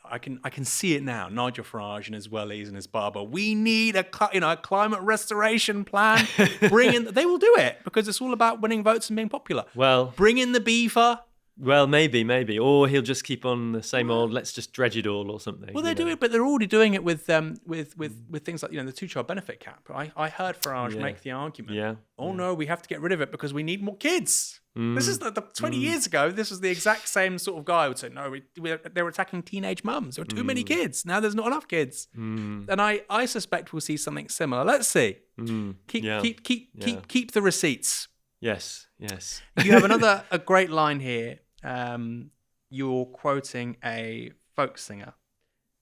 I can see it now. Nigel Farage and his wellies and his barber, we need a climate restoration plan. They will do it because it's all about winning votes and being popular. Well, bring in the beaver. Well, maybe, or he'll just keep on the same old. Let's just dredge it all, or something. Well, they do it, but they're already doing it with things like the 2-child benefit cap. I heard Farage make the argument. Yeah. No, we have to get rid of it because we need more kids. This is the 20 years ago. This was the exact same sort of guy who would say, no, they were attacking teenage mums. There were too many kids. Now there's not enough kids, and I suspect we'll see something similar. Let's see. Keep the receipts. Yes. You have a great line here. You're quoting a folk singer.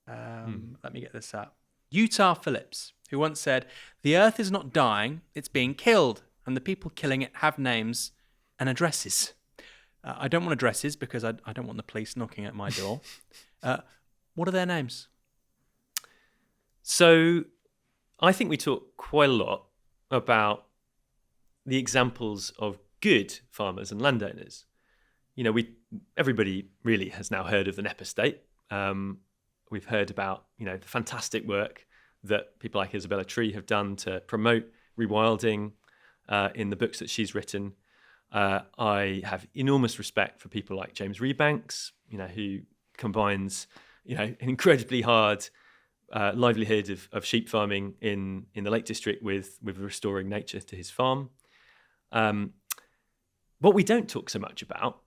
Let me get this up. Utah Phillips, who once said, "The earth is not dying, it's being killed, and the people killing it have names and addresses." I don't want addresses because I don't want the police knocking at my door. What are their names? So I think we talk quite a lot about the examples of good farmers and landowners. Everybody really has now heard of the Nep estate. We've heard about, the fantastic work that people like Isabella Tree have done to promote rewilding in the books that she's written. I have enormous respect for people like James Rebanks, who combines, an incredibly hard livelihood of sheep farming in the Lake District with restoring nature to his farm. What we don't talk so much about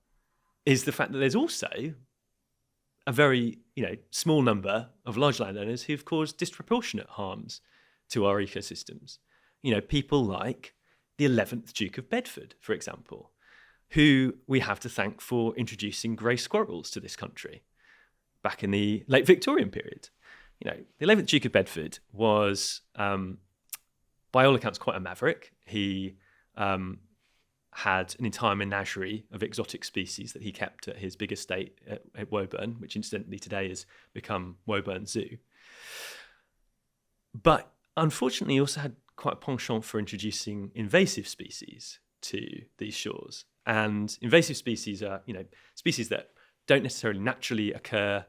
is the fact that there's also a very small number of large landowners who've caused disproportionate harms to our ecosystems. People like the 11th Duke of Bedford, for example, who we have to thank for introducing grey squirrels to this country back in the late Victorian period. The 11th Duke of Bedford was, by all accounts, quite a maverick. He had an entire menagerie of exotic species that he kept at his big estate at Woburn, which incidentally today has become Woburn Zoo. But unfortunately, he also had quite a penchant for introducing invasive species to these shores. And invasive species are, species that don't necessarily naturally occur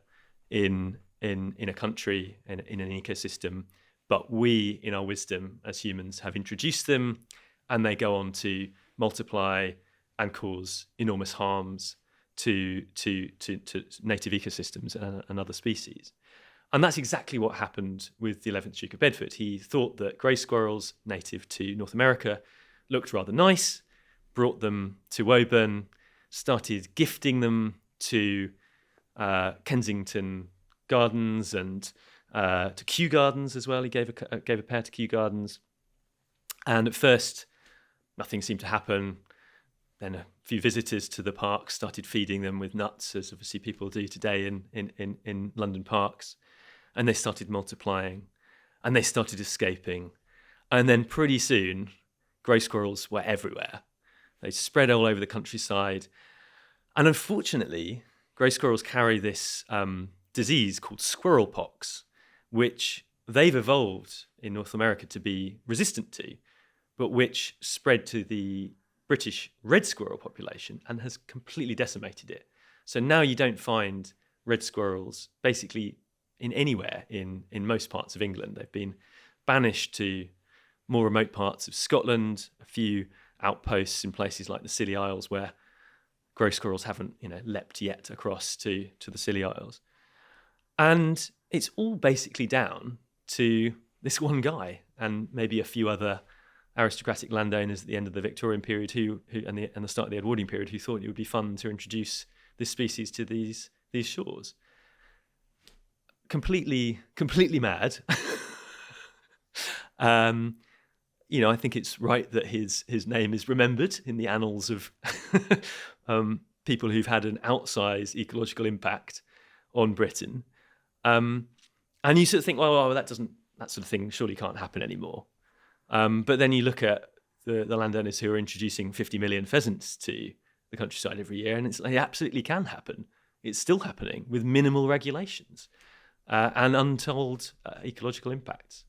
in a country, in an ecosystem, but we, in our wisdom as humans, have introduced them, and they go on to multiply and cause enormous harms to native ecosystems and other species. And that's exactly what happened with the 11th Duke of Bedford. He thought that grey squirrels, native to North America, looked rather nice, brought them to Woburn, started gifting them to Kensington Gardens and to Kew Gardens as well. He gave a pair to Kew Gardens. And at first, nothing seemed to happen. Then a few visitors to the park started feeding them with nuts, as obviously people do today in London parks. And they started multiplying, and they started escaping. And then pretty soon, grey squirrels were everywhere. They spread all over the countryside. And unfortunately, grey squirrels carry this disease called squirrel pox, which they've evolved in North America to be resistant to, but which spread to the British red squirrel population and has completely decimated it. So now you don't find red squirrels basically in anywhere in most parts of England. They've been banished to more remote parts of Scotland, a few outposts in places like the Scilly Isles where grey squirrels haven't leapt yet across to the Scilly Isles. And it's all basically down to this one guy and maybe a few other aristocratic landowners at the end of the Victorian period who and the start of the Edwardian period who thought it would be fun to introduce this species to these shores. Completely mad. I think it's right that his name is remembered in the annals of people who've had an outsized ecological impact on Britain. And you sort of think, well, that sort of thing surely can't happen anymore. But then you look at the landowners who are introducing 50 million pheasants to the countryside every year, and it absolutely can happen. It's still happening with minimal regulations and untold ecological impacts.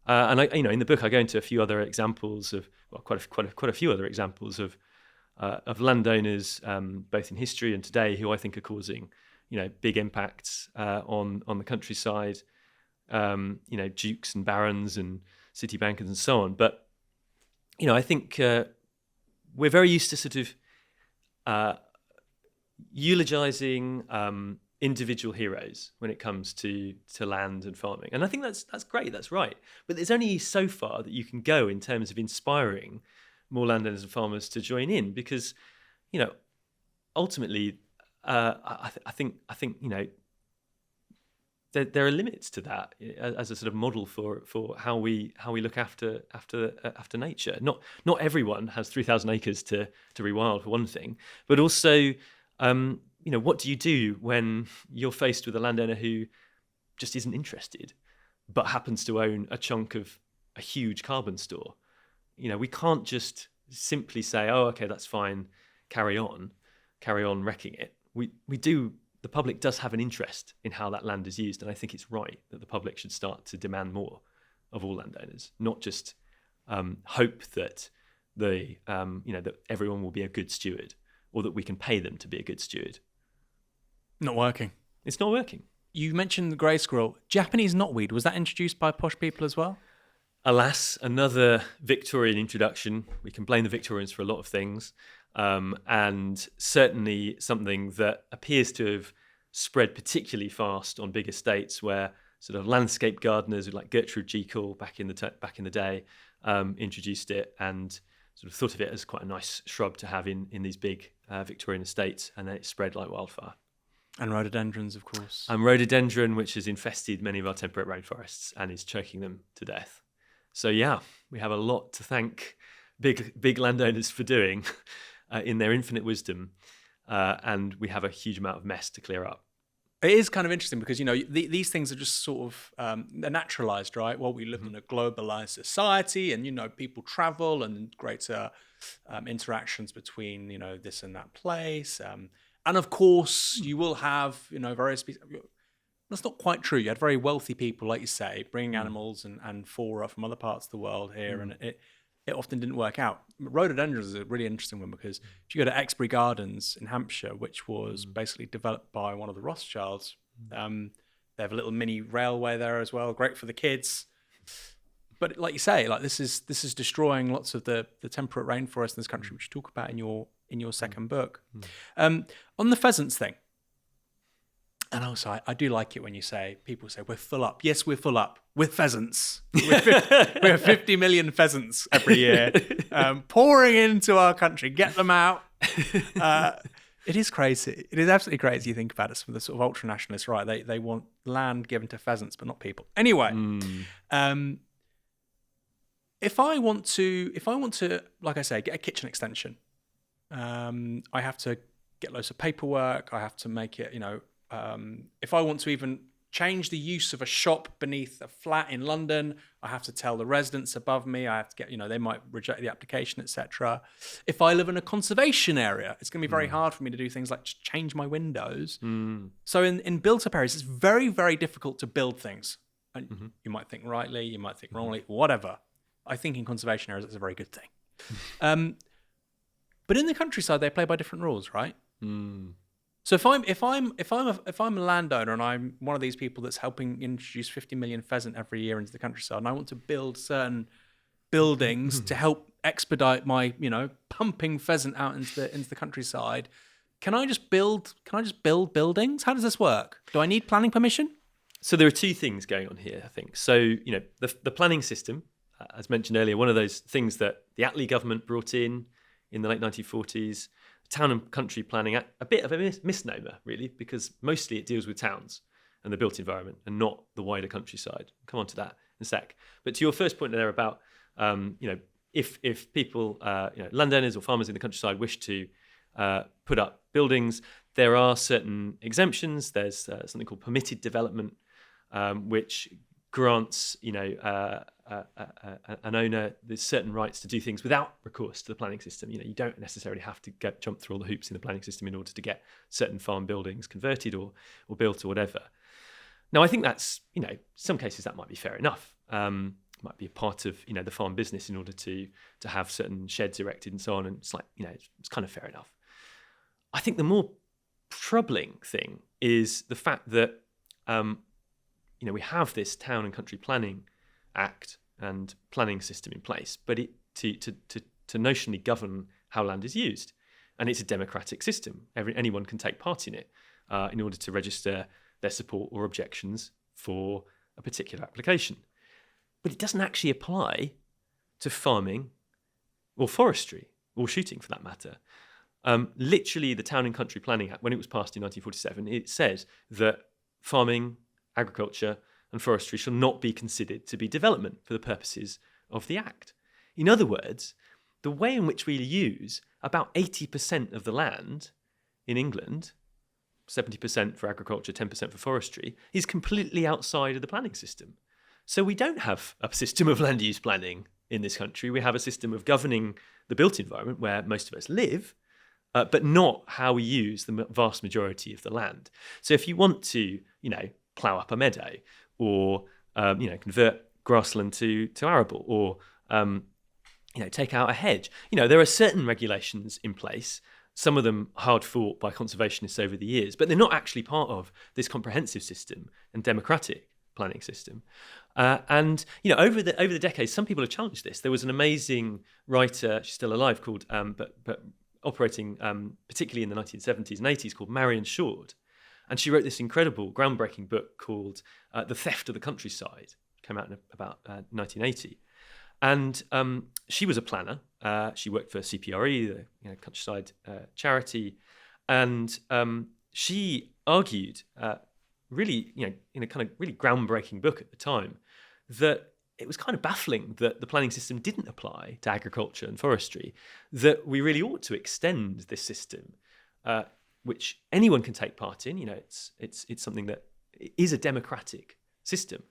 And in the book, I go into a few other examples of quite a few other examples of landowners, both in history and today, who I think are causing big impacts on the countryside. Dukes and barons and city bankers and so on. But I think we're very used to sort of eulogizing individual heroes when it comes to land and farming, and I think that's great. That's right. But there's only so far that you can go in terms of inspiring more landowners and farmers to join in, because ultimately, I think there are limits to that as a sort of model for how we look after nature. Not everyone has 3,000 acres to rewild, for one thing, but also what do you do when you're faced with a landowner who just isn't interested, but happens to own a chunk of a huge carbon store? We can't just simply say, oh, okay, that's fine, carry on wrecking it. We do the public does have an interest in how that land is used, and I think it's right that the public should start to demand more of all landowners, not just hope that that everyone will be a good steward, or that we can pay them to be a good steward. Not working. It's not working. You mentioned the grey squirrel. Japanese knotweed, was that introduced by posh people as well? Alas, another Victorian introduction. We can blame the Victorians for a lot of things, and certainly something that appears to have spread particularly fast on big estates, where sort of landscape gardeners like Gertrude Jekyll back in the day introduced it and sort of thought of it as quite a nice shrub to have in these big Victorian estates, and then it spread like wildfire. And rhododendrons, of course. And rhododendron, which has infested many of our temperate rainforests and is choking them to death. So yeah, we have a lot to thank big landowners for doing in their infinite wisdom, and we have a huge amount of mess to clear up. It is kind of interesting because, these things are just sort of, they're naturalized, right? Well, we live in a globalized society, and, people travel and greater interactions between, this and that place. And of course, you will have, various species. That's not quite true. You had very wealthy people, like you say, bringing animals and flora from other parts of the world here, and it often didn't work out. Rhododendrons is a really interesting one because if you go to Exbury Gardens in Hampshire, which was basically developed by one of the Rothschilds, they have a little mini railway there as well, great for the kids. But like you say, like this is destroying lots of the temperate rainforest in this country, which you talk about in your second book. On the pheasants thing. And also, I do like it when people say, we're full up. Yes, we're full up with pheasants. We have 50 million pheasants every year pouring into our country. Get them out. It is crazy. It is absolutely crazy. You think about it. Some of the sort of ultra nationalists, right? They want land given to pheasants, but not people. Anyway, if I want to, like I say, get a kitchen extension, I have to get loads of paperwork. I have to make it, if I want to even change the use of a shop beneath a flat in London, I have to tell the residents above me. I have to get, they might reject the application, etc. If I live in a conservation area, it's going to be very hard for me to do things like change my windows. So in built-up areas, it's very, very difficult to build things. And you might think rightly, you might think wrongly, whatever. I think in conservation areas, it's a very good thing. But in the countryside, they play by different rules, right? So if I'm a landowner and I'm one of these people that's helping introduce 50 million pheasant every year into the countryside, and I want to build certain buildings to help expedite my, pumping pheasant out into the countryside, can I just build buildings? How does this work? Do I need planning permission? So there are two things going on here, I think. So, the planning system, as mentioned earlier, one of those things that the Attlee government brought in the late 1940s, town and country planning, a bit of a misnomer, really, because mostly it deals with towns and the built environment and not the wider countryside. I'll come on to that in a sec. But to your first point there about, if people, landowners or farmers in the countryside wish to put up buildings, there are certain exemptions. There's something called permitted development, which grants, an owner there's certain rights to do things without recourse to the planning system. You don't necessarily have to jump through all the hoops in the planning system in order to get certain farm buildings converted or built or whatever. Now, I think that's, some cases that might be fair enough. Might be a part of, the farm business in order to have certain sheds erected and so on. And it's like, it's kind of fair enough. I think the more troubling thing is the fact that, we have this Town and Country Planning Act and planning system in place, but it to notionally govern how land is used, and it's a democratic system. Anyone can take part in it in order to register their support or objections for a particular application. But it doesn't actually apply to farming or forestry or shooting, for that matter. Literally, the Town and Country Planning Act, when it was passed in 1947, it says that farming, agriculture and forestry shall not be considered to be development for the purposes of the Act. In other words, the way in which we use about 80% of the land in England, 70% for agriculture, 10% for forestry, is completely outside of the planning system. So we don't have a system of land use planning in this country. We have a system of governing the built environment where most of us live, but not how we use the vast majority of the land. So if you want to, plough up a meadow, or convert grassland to arable, or take out a hedge, there are certain regulations in place. Some of them hard fought by conservationists over the years, but they're not actually part of this comprehensive system and democratic planning system. And over the decades, some people have challenged this. There was an amazing writer, she's still alive, called but operating particularly in the 1970s and 80s, called Marion Short, and she wrote this incredible, groundbreaking book called "The Theft of the Countryside." Came out in about 1980, and she was a planner. She worked for CPRE, the countryside charity, and she argued, really, in a kind of really groundbreaking book at the time, that it was kind of baffling that the planning system didn't apply to agriculture and forestry, that we really ought to extend this system, which anyone can take part in. It's something that is a democratic system,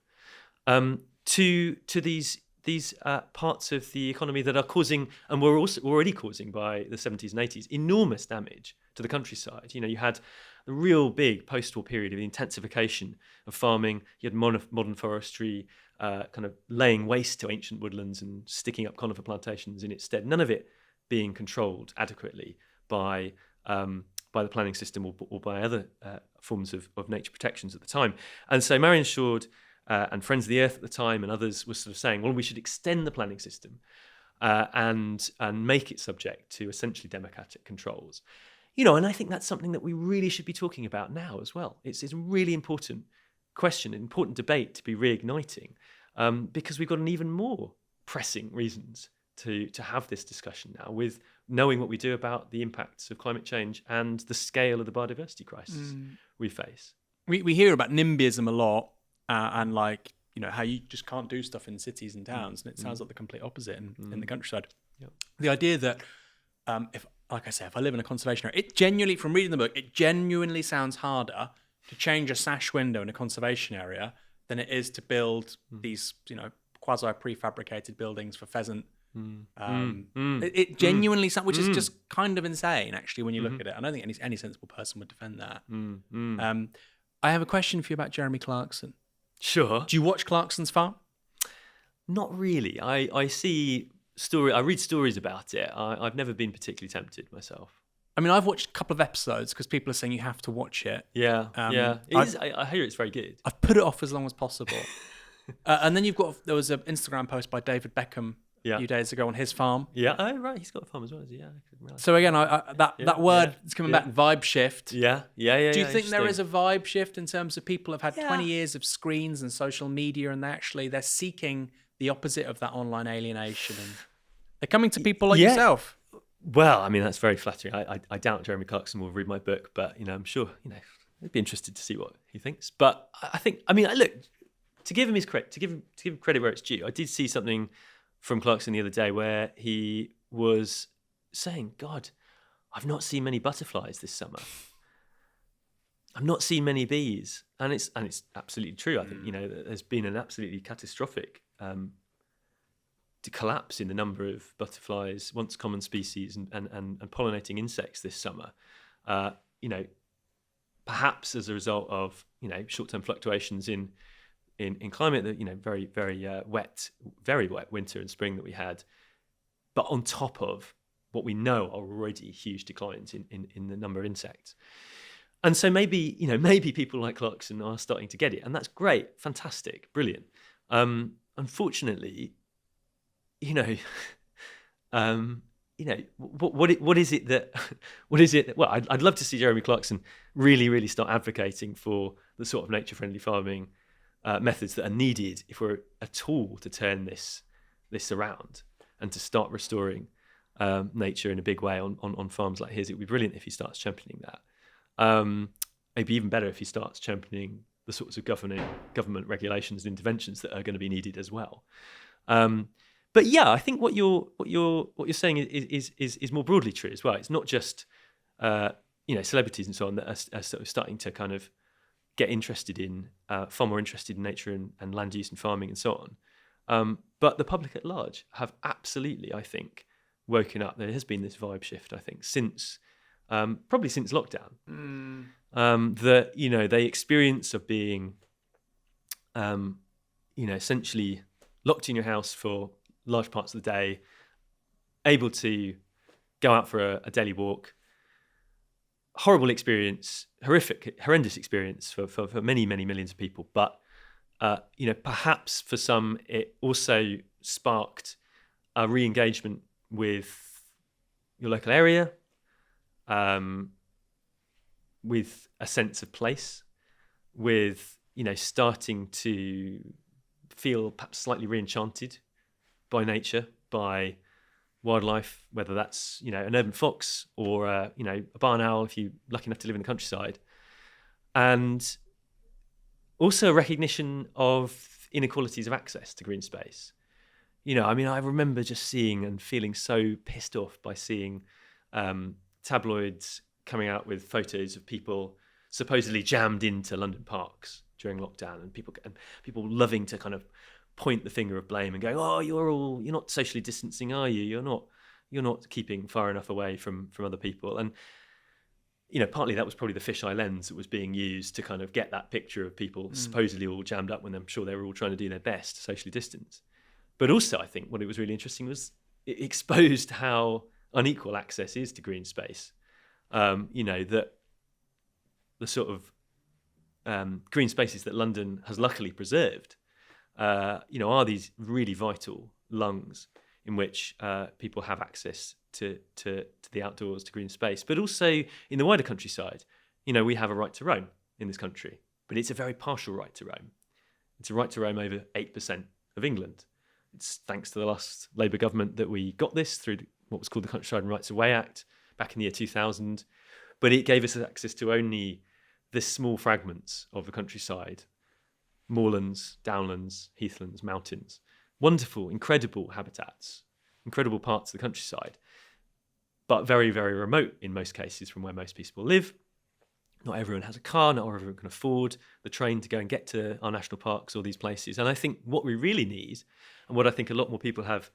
to these parts of the economy that are causing, and were also already causing by the 70s and 80s, enormous damage to the countryside. You had the real big post-war period of the intensification of farming. You had modern forestry, kind of laying waste to ancient woodlands and sticking up conifer plantations in its stead. None of it being controlled adequately by the planning system or by other forms of nature protections at the time. And so Marion Short and Friends of the Earth at the time and others were sort of saying, well, we should extend the planning system and make it subject to essentially democratic controls. And I think that's something that we really should be talking about now as well. It's a really important question, an important debate to be reigniting, because we've got an even more pressing reasons to have this discussion now, with knowing what we do about the impacts of climate change and the scale of the biodiversity crisis we face. We hear about NIMBYism a lot, and how you just can't do stuff in cities and towns, and it sounds like the complete opposite in the countryside. Yep. The idea that if I live in a conservation area, from reading the book, it genuinely sounds harder to change a sash window in a conservation area than it is to build these, quasi prefabricated buildings for pheasant. It genuinely sounds, which is just kind of insane, actually, when you look at it. I don't think any sensible person would defend that. I have a question for you about Jeremy Clarkson. Sure. Do you watch Clarkson's Farm? Not really. I read stories about it. I've never been particularly tempted myself. I mean, I've watched a couple of episodes because people are saying you have to watch it. Yeah. I hear it's very good. I've put it off as long as possible. And then there was an Instagram post by David Beckham a few days ago on his farm. Yeah. Oh, right. He's got a farm as well, has he? Yeah. I couldn't realize. So again, that word is coming back, vibe shift. Yeah. Do you think there is a vibe shift in terms of people have had 20 years of screens and social media, and they're seeking the opposite of that online alienation, and they're coming to people like yourself? Well, I mean, that's very flattering. I doubt Jeremy Clarkson will read my book, but I'm sure I'd be interested to see what he thinks. But look, to give him his credit, to give him credit where it's due, I did see something from Clarkson the other day where he was saying, "God, I've not seen many butterflies this summer. I've not seen many bees," and it's absolutely true. I think there's been an absolutely catastrophic collapse in the number of butterflies, once common species, and pollinating insects this summer. Perhaps as a result of short-term fluctuations in climate, that very very wet winter and spring that we had, but on top of what we know are already huge declines in the number of insects. And so maybe people like Clarkson are starting to get it, and that's great, fantastic, brilliant. Unfortunately, what is it that well, I'd love to see Jeremy Clarkson really start advocating for the sort of nature-friendly farming methods that are needed if we're at all to turn this around and to start restoring nature in a big way on farms like his. It would be brilliant if he starts championing that. Maybe even better if he starts championing the sorts of government regulations and interventions that are going to be needed as well. But yeah, I think what you're saying is more broadly true as well. It's not just celebrities and so on that are sort of starting to kind of get interested in far more interested in nature and land use and farming and so on. But the public at large have absolutely, I think, woken up. There has been this vibe shift, I think, since probably since lockdown. The the experience of being, essentially locked in your house for large parts of the day, able to go out for a daily walk. Horrible experience, horrendous experience for many, many millions of people. But, perhaps for some, it also sparked a re-engagement with your local area, with a sense of place, with, starting to feel perhaps slightly re-enchanted by nature, by wildlife, whether that's an urban fox or a barn owl if you're lucky enough to live in the countryside, and also a recognition of inequalities of access to green space. I remember just seeing and feeling so pissed off by seeing tabloids coming out with photos of people supposedly jammed into London parks during lockdown, and people loving to kind of point the finger of blame and going, "Oh, you're not socially distancing, are you? You're not keeping far enough away from other people." And partly that was probably the fisheye lens that was being used to kind of get that picture of people supposedly all jammed up when I'm sure they were all trying to do their best to socially distance. But also, I think what it was really interesting was it exposed how unequal access is to green space. That the sort of green spaces that London has luckily preserved are these really vital lungs in which people have access to the outdoors, to green space. But also in the wider countryside, we have a right to roam in this country, but it's a very partial right to roam. It's a right to roam over 8% of England. It's thanks to the last Labour government that we got this through what was called the Countryside and Rights of Way Act back in the year 2000. But it gave us access to only this small fragments of the countryside: moorlands, downlands, heathlands, mountains. Wonderful, incredible habitats, incredible parts of the countryside, but very, very remote in most cases from where most people live. Not everyone has a car, not everyone can afford the train to go and get to our national parks or these places. And I think what we really need, and what I think a lot more people have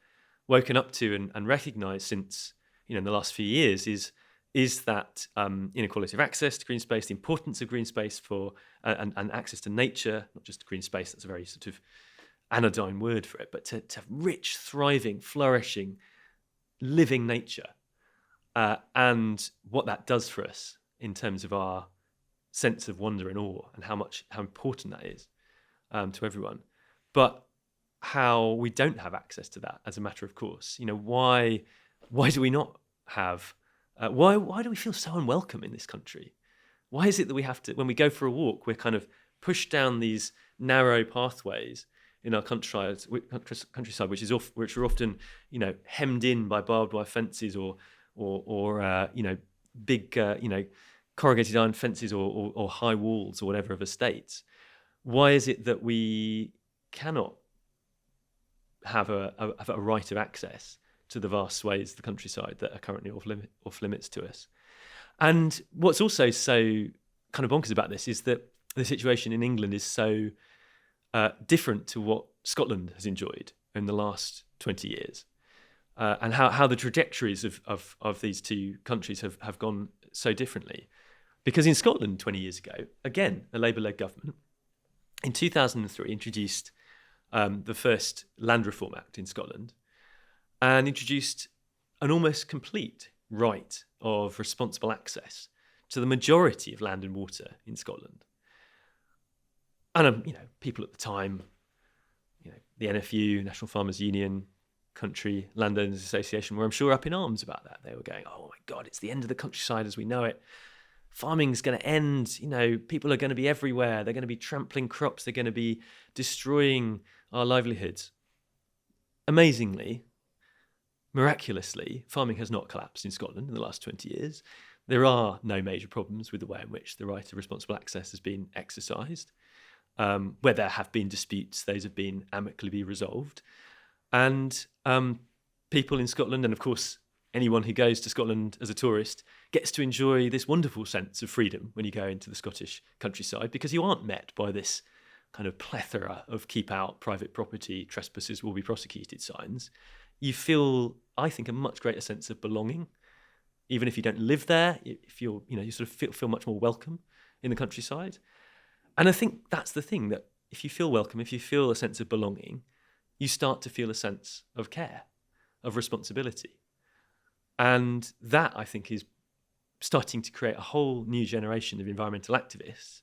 woken up to and recognised since in the last few years, is that inequality of access to green space, the importance of green space for and access to nature, not just green space, that's a very sort of anodyne word for it, but to rich, thriving, flourishing, living nature, and what that does for us in terms of our sense of wonder and awe, and how important that is to everyone. But how we don't have access to that as a matter of course. Why do we not have? Why do we feel so unwelcome in this country? Why is it that we have to, when we go for a walk, we're kind of pushed down these narrow pathways in our countryside, which are often hemmed in by barbed wire fences or big corrugated iron fences or high walls or whatever of estates? Why is it that we cannot have a right of access to the vast swathes of the countryside that are currently off limits to us? And what's also so kind of bonkers about this is that the situation in England is so different to what Scotland has enjoyed in the last 20 years, and how the trajectories of these two countries have gone so differently. Because in Scotland 20 years ago, again, a Labour-led government in 2003 introduced the first Land Reform Act in Scotland, and introduced an almost complete right of responsible access to the majority of land and water in Scotland. And people at the time, the NFU, National Farmers Union, Country Landowners Association, were, I'm sure, up in arms about that. They were going, "Oh my God, it's the end of the countryside as we know it. Farming's going to end. People are going to be everywhere. They're going to be trampling crops. They're going to be destroying our livelihoods." Amazingly, miraculously, farming has not collapsed in Scotland in the last 20 years. There are no major problems with the way in which the right of responsible access has been exercised. Where there have been disputes, those have been amicably resolved. And people in Scotland, and of course anyone who goes to Scotland as a tourist, gets to enjoy this wonderful sense of freedom when you go into the Scottish countryside, because you aren't met by this kind of plethora of keep out private property, trespassers will be prosecuted signs. You feel, I think, a much greater sense of belonging. even if you don't live there, if you're, you sort of feel much more welcome in the countryside. And I think that's the thing, that if you feel welcome, if you feel a sense of belonging, you start to feel a sense of care, of responsibility. And that, I think, is starting to create a whole new generation of environmental activists.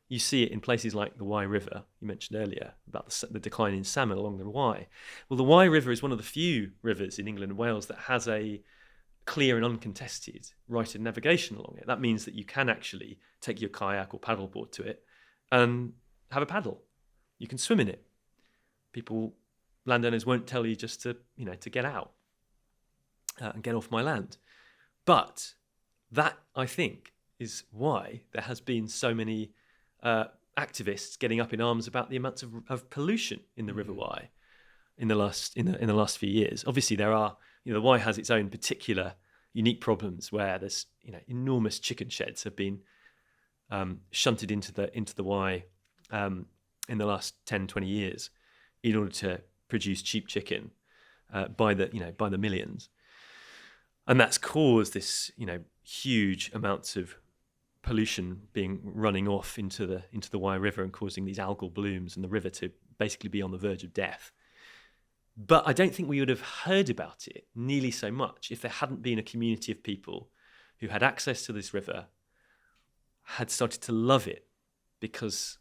You see it in places like the Wye River, you mentioned earlier, about the decline in salmon along the Wye. Well, the Wye River is one of the few rivers in England and Wales that has a clear and uncontested right of navigation along it. That means that you can actually take your kayak or paddleboard to it and have a paddle. You can swim in it. Landowners won't tell you just to get out and get off my land. But that, I think, is why there has been so many activists getting up in arms about the amounts of pollution in the River Wye in the last few years. Obviously, there are, the Wye has its own particular unique problems where there's enormous chicken sheds have been shunted into the Wye in the last 10, 20 years in order to produce cheap chicken by the millions. And that's caused this, huge amounts of pollution running off into the Wye River and causing these algal blooms and the river to basically be on the verge of death. But I don't think we would have heard about it nearly so much if there hadn't been a community of people who had access to this river, had started to love it because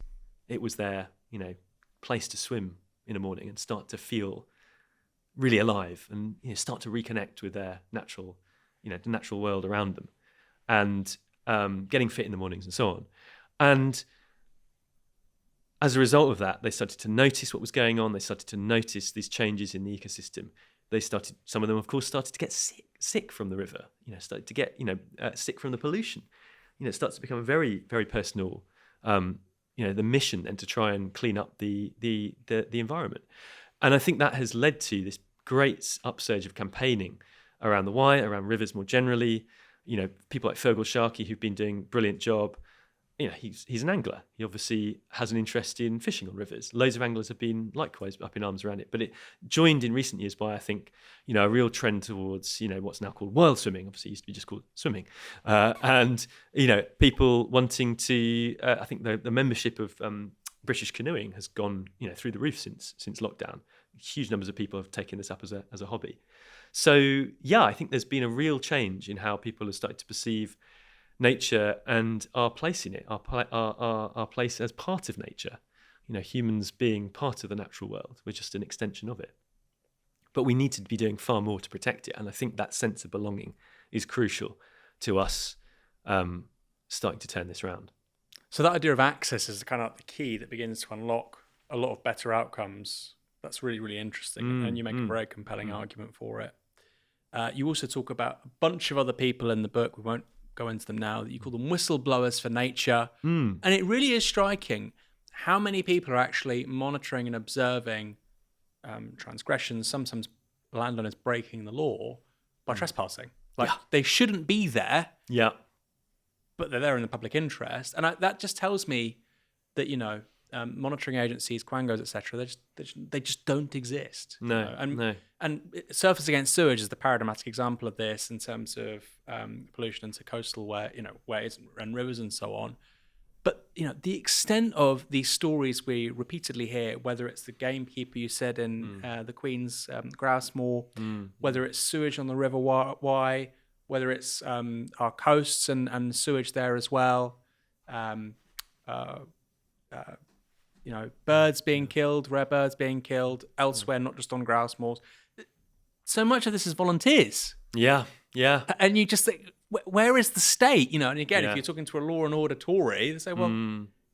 it was their, place to swim in the morning and start to feel really alive and start to reconnect with their natural, the natural world around them, and getting fit in the mornings and so on. And as a result of that, they started to notice what was going on. They started to notice these changes in the ecosystem. Some of them, of course, started to get sick from the river. Started to get sick from the pollution. It starts to become a very, very personal. The mission then to try and clean up the environment. And I think that has led to this great upsurge of campaigning around the Wye, around rivers more generally. People like Fergal Sharkey, who've been doing a brilliant job. He's an angler. He obviously has an interest in fishing on rivers. Loads of anglers have been likewise up in arms around it. But it joined in recent years by, I think, a real trend towards, what's now called wild swimming. Obviously, it used to be just called swimming. And people wanting to, I think the membership of British canoeing has gone, through the roof since lockdown. Huge numbers of people have taken this up as a hobby. So, yeah, I think there's been a real change in how people have started to perceive nature and our place in it, our place as part of nature. Humans being part of the natural world. We're just an extension of it. But we need to be doing far more to protect it. And I think that sense of belonging is crucial to us starting to turn this around. So that idea of access is kind of the key that begins to unlock a lot of better outcomes. That's really, really interesting. And you make a very compelling argument for it. You also talk about a bunch of other people in the book. We won't go into them now, that you call them whistleblowers for nature. And it really is striking how many people are actually monitoring and observing transgressions, sometimes landowners breaking the law by trespassing. They shouldn't be there, but they're there in the public interest. And that just tells me that, monitoring agencies, quangos, etc., they just don't exist. No. And surface against sewage is the paradigmatic example of this in terms of pollution into coastal ways and rivers and so on. But the extent of these stories we repeatedly hear, whether it's the gamekeeper you said in the Queen's Grouse Moor, whether it's sewage on the River Wye, whether it's our coasts and sewage there as well. Birds being killed, rare birds being killed elsewhere, not just on grouse moors. So much of this is volunteers. Yeah. And you just think, where is the state? And again, if you're talking to a law and order Tory, they say, well,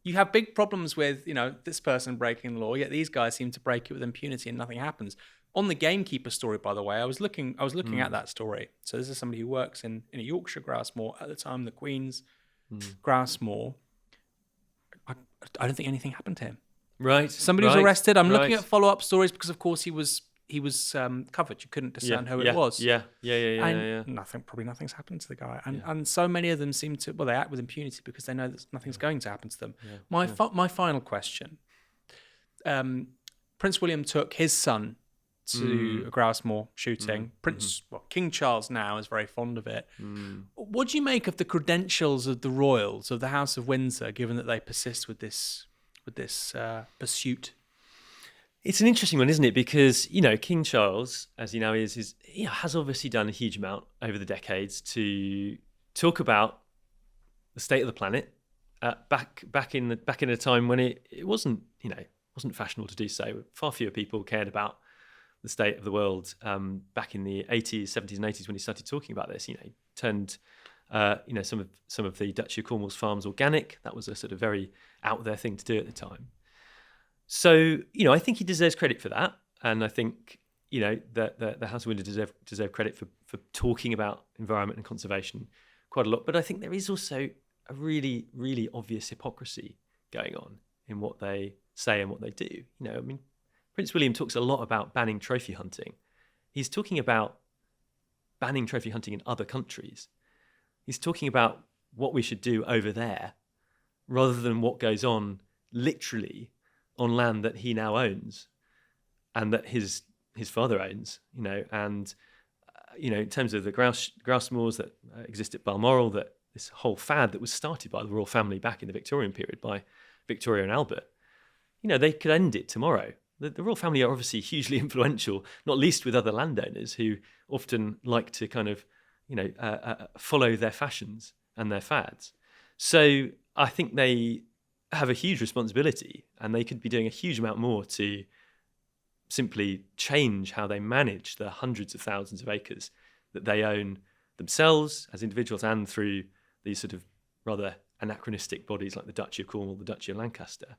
you have big problems with, this person breaking the law, yet these guys seem to break it with impunity and nothing happens. On the gamekeeper story, by the way, I was looking at that story. So this is somebody who works in a Yorkshire grouse moor, at the time the Queen's Grouse Moor. I don't think anything happened to him. Right. Somebody was arrested. I'm looking at follow-up stories because, of course, he was covered. You couldn't discern who it was. Yeah. Nothing's happened to the guy. And so many of them seem to, they act with impunity because they know that nothing's going to happen to them. My final question. Prince William took his son to grouse shooting. King Charles now is very fond of it. What do you make of the credentials of the royals of the House of Windsor, given that they persist with this pursuit? It's an interesting one, isn't it? Because, King Charles, as he now is has obviously done a huge amount over the decades to talk about the state of the planet. Back in a time when it wasn't fashionable to do so. Far fewer people cared about the state of the world back in the 80s, 70s, and 80s when he started talking about this. He turned some of the Duchy of Cornwall's farms organic. That was a sort of very out there thing to do at the time. So I think he deserves credit for that, and I think that the House of Windsor deserve credit for talking about environment and conservation quite a lot. But I think there is also a really, really obvious hypocrisy going on in what they say and what they do. Prince William talks a lot about banning trophy hunting. He's talking about banning trophy hunting in other countries. He's talking about what we should do over there rather than what goes on literally on land that he now owns and that his father owns, and in terms of the grouse moors that exist at Balmoral, that this whole fad that was started by the royal family back in the Victorian period by Victoria and Albert, they could end it tomorrow. The royal family are obviously hugely influential, not least with other landowners who often like to kind of, follow their fashions and their fads. So I think they have a huge responsibility, and they could be doing a huge amount more to simply change how they manage the hundreds of thousands of acres that they own themselves as individuals and through these sort of rather anachronistic bodies like the Duchy of Cornwall, the Duchy of Lancaster,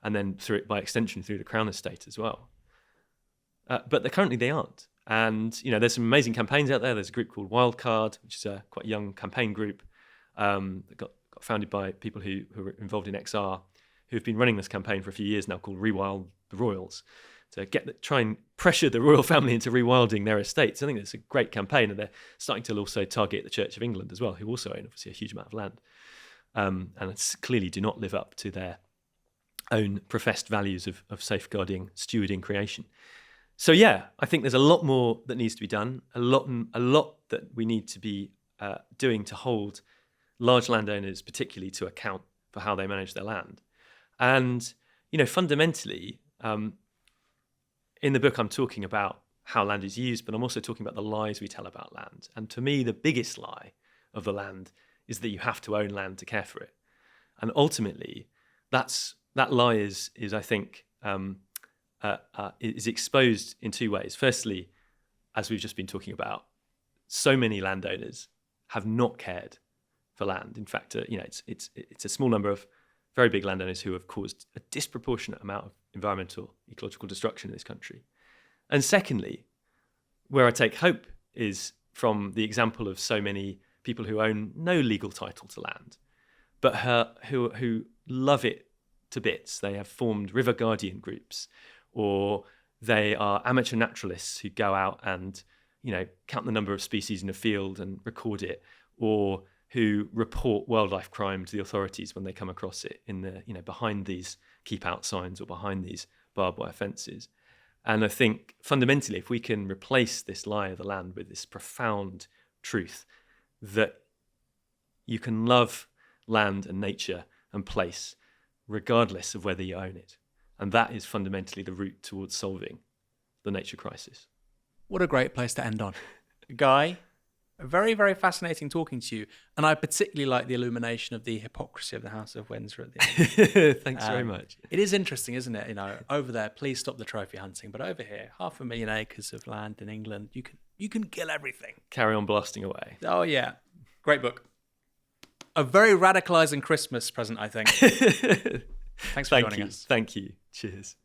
and then through it by extension through the Crown Estate as well. But currently they aren't. And, there's some amazing campaigns out there. There's a group called Wildcard, which is a quite young campaign group that got founded by people who were involved in XR, who've been running this campaign for a few years now called Rewild the Royals, to try and pressure the royal family into rewilding their estates. I think it's a great campaign, and they're starting to also target the Church of England as well, who also own obviously a huge amount of land, and clearly do not live up to their own professed values of safeguarding, stewarding creation. So I think there's a lot more that needs to be done, a lot that we need to be doing to hold large landowners particularly to account for how they manage their land. And, fundamentally, in the book I'm talking about how land is used, but I'm also talking about the lies we tell about land. And to me, the biggest lie of the land is that you have to own land to care for it. And ultimately, that lie is I think, is exposed in two ways. Firstly, as we've just been talking about, so many landowners have not cared for land. In fact, it's a small number of very big landowners who have caused a disproportionate amount of environmental, ecological destruction in this country. And secondly, where I take hope is from the example of so many people who own no legal title to land, but who love it to bits. They have formed river guardian groups, or they are amateur naturalists who go out and, count the number of species in a field and record it, or who report wildlife crime to the authorities when they come across it in the, behind these keep out signs or behind these barbed wire fences. And I think fundamentally, if we can replace this lie of the land with this profound truth that you can love land and nature and place regardless of whether you own it. And that is fundamentally the route towards solving the nature crisis. What a great place to end on. Guy, very, very fascinating talking to you. And I particularly like the illumination of the hypocrisy of the House of Windsor at the end. Thanks very much. It is interesting, isn't it? Over there, please stop the trophy hunting. But over here, 500,000 acres of land in England, you can kill everything. Carry on blasting away. Oh, yeah. Great book. A very radicalizing Christmas present, I think. Thanks for joining us. Thank you. Cheers.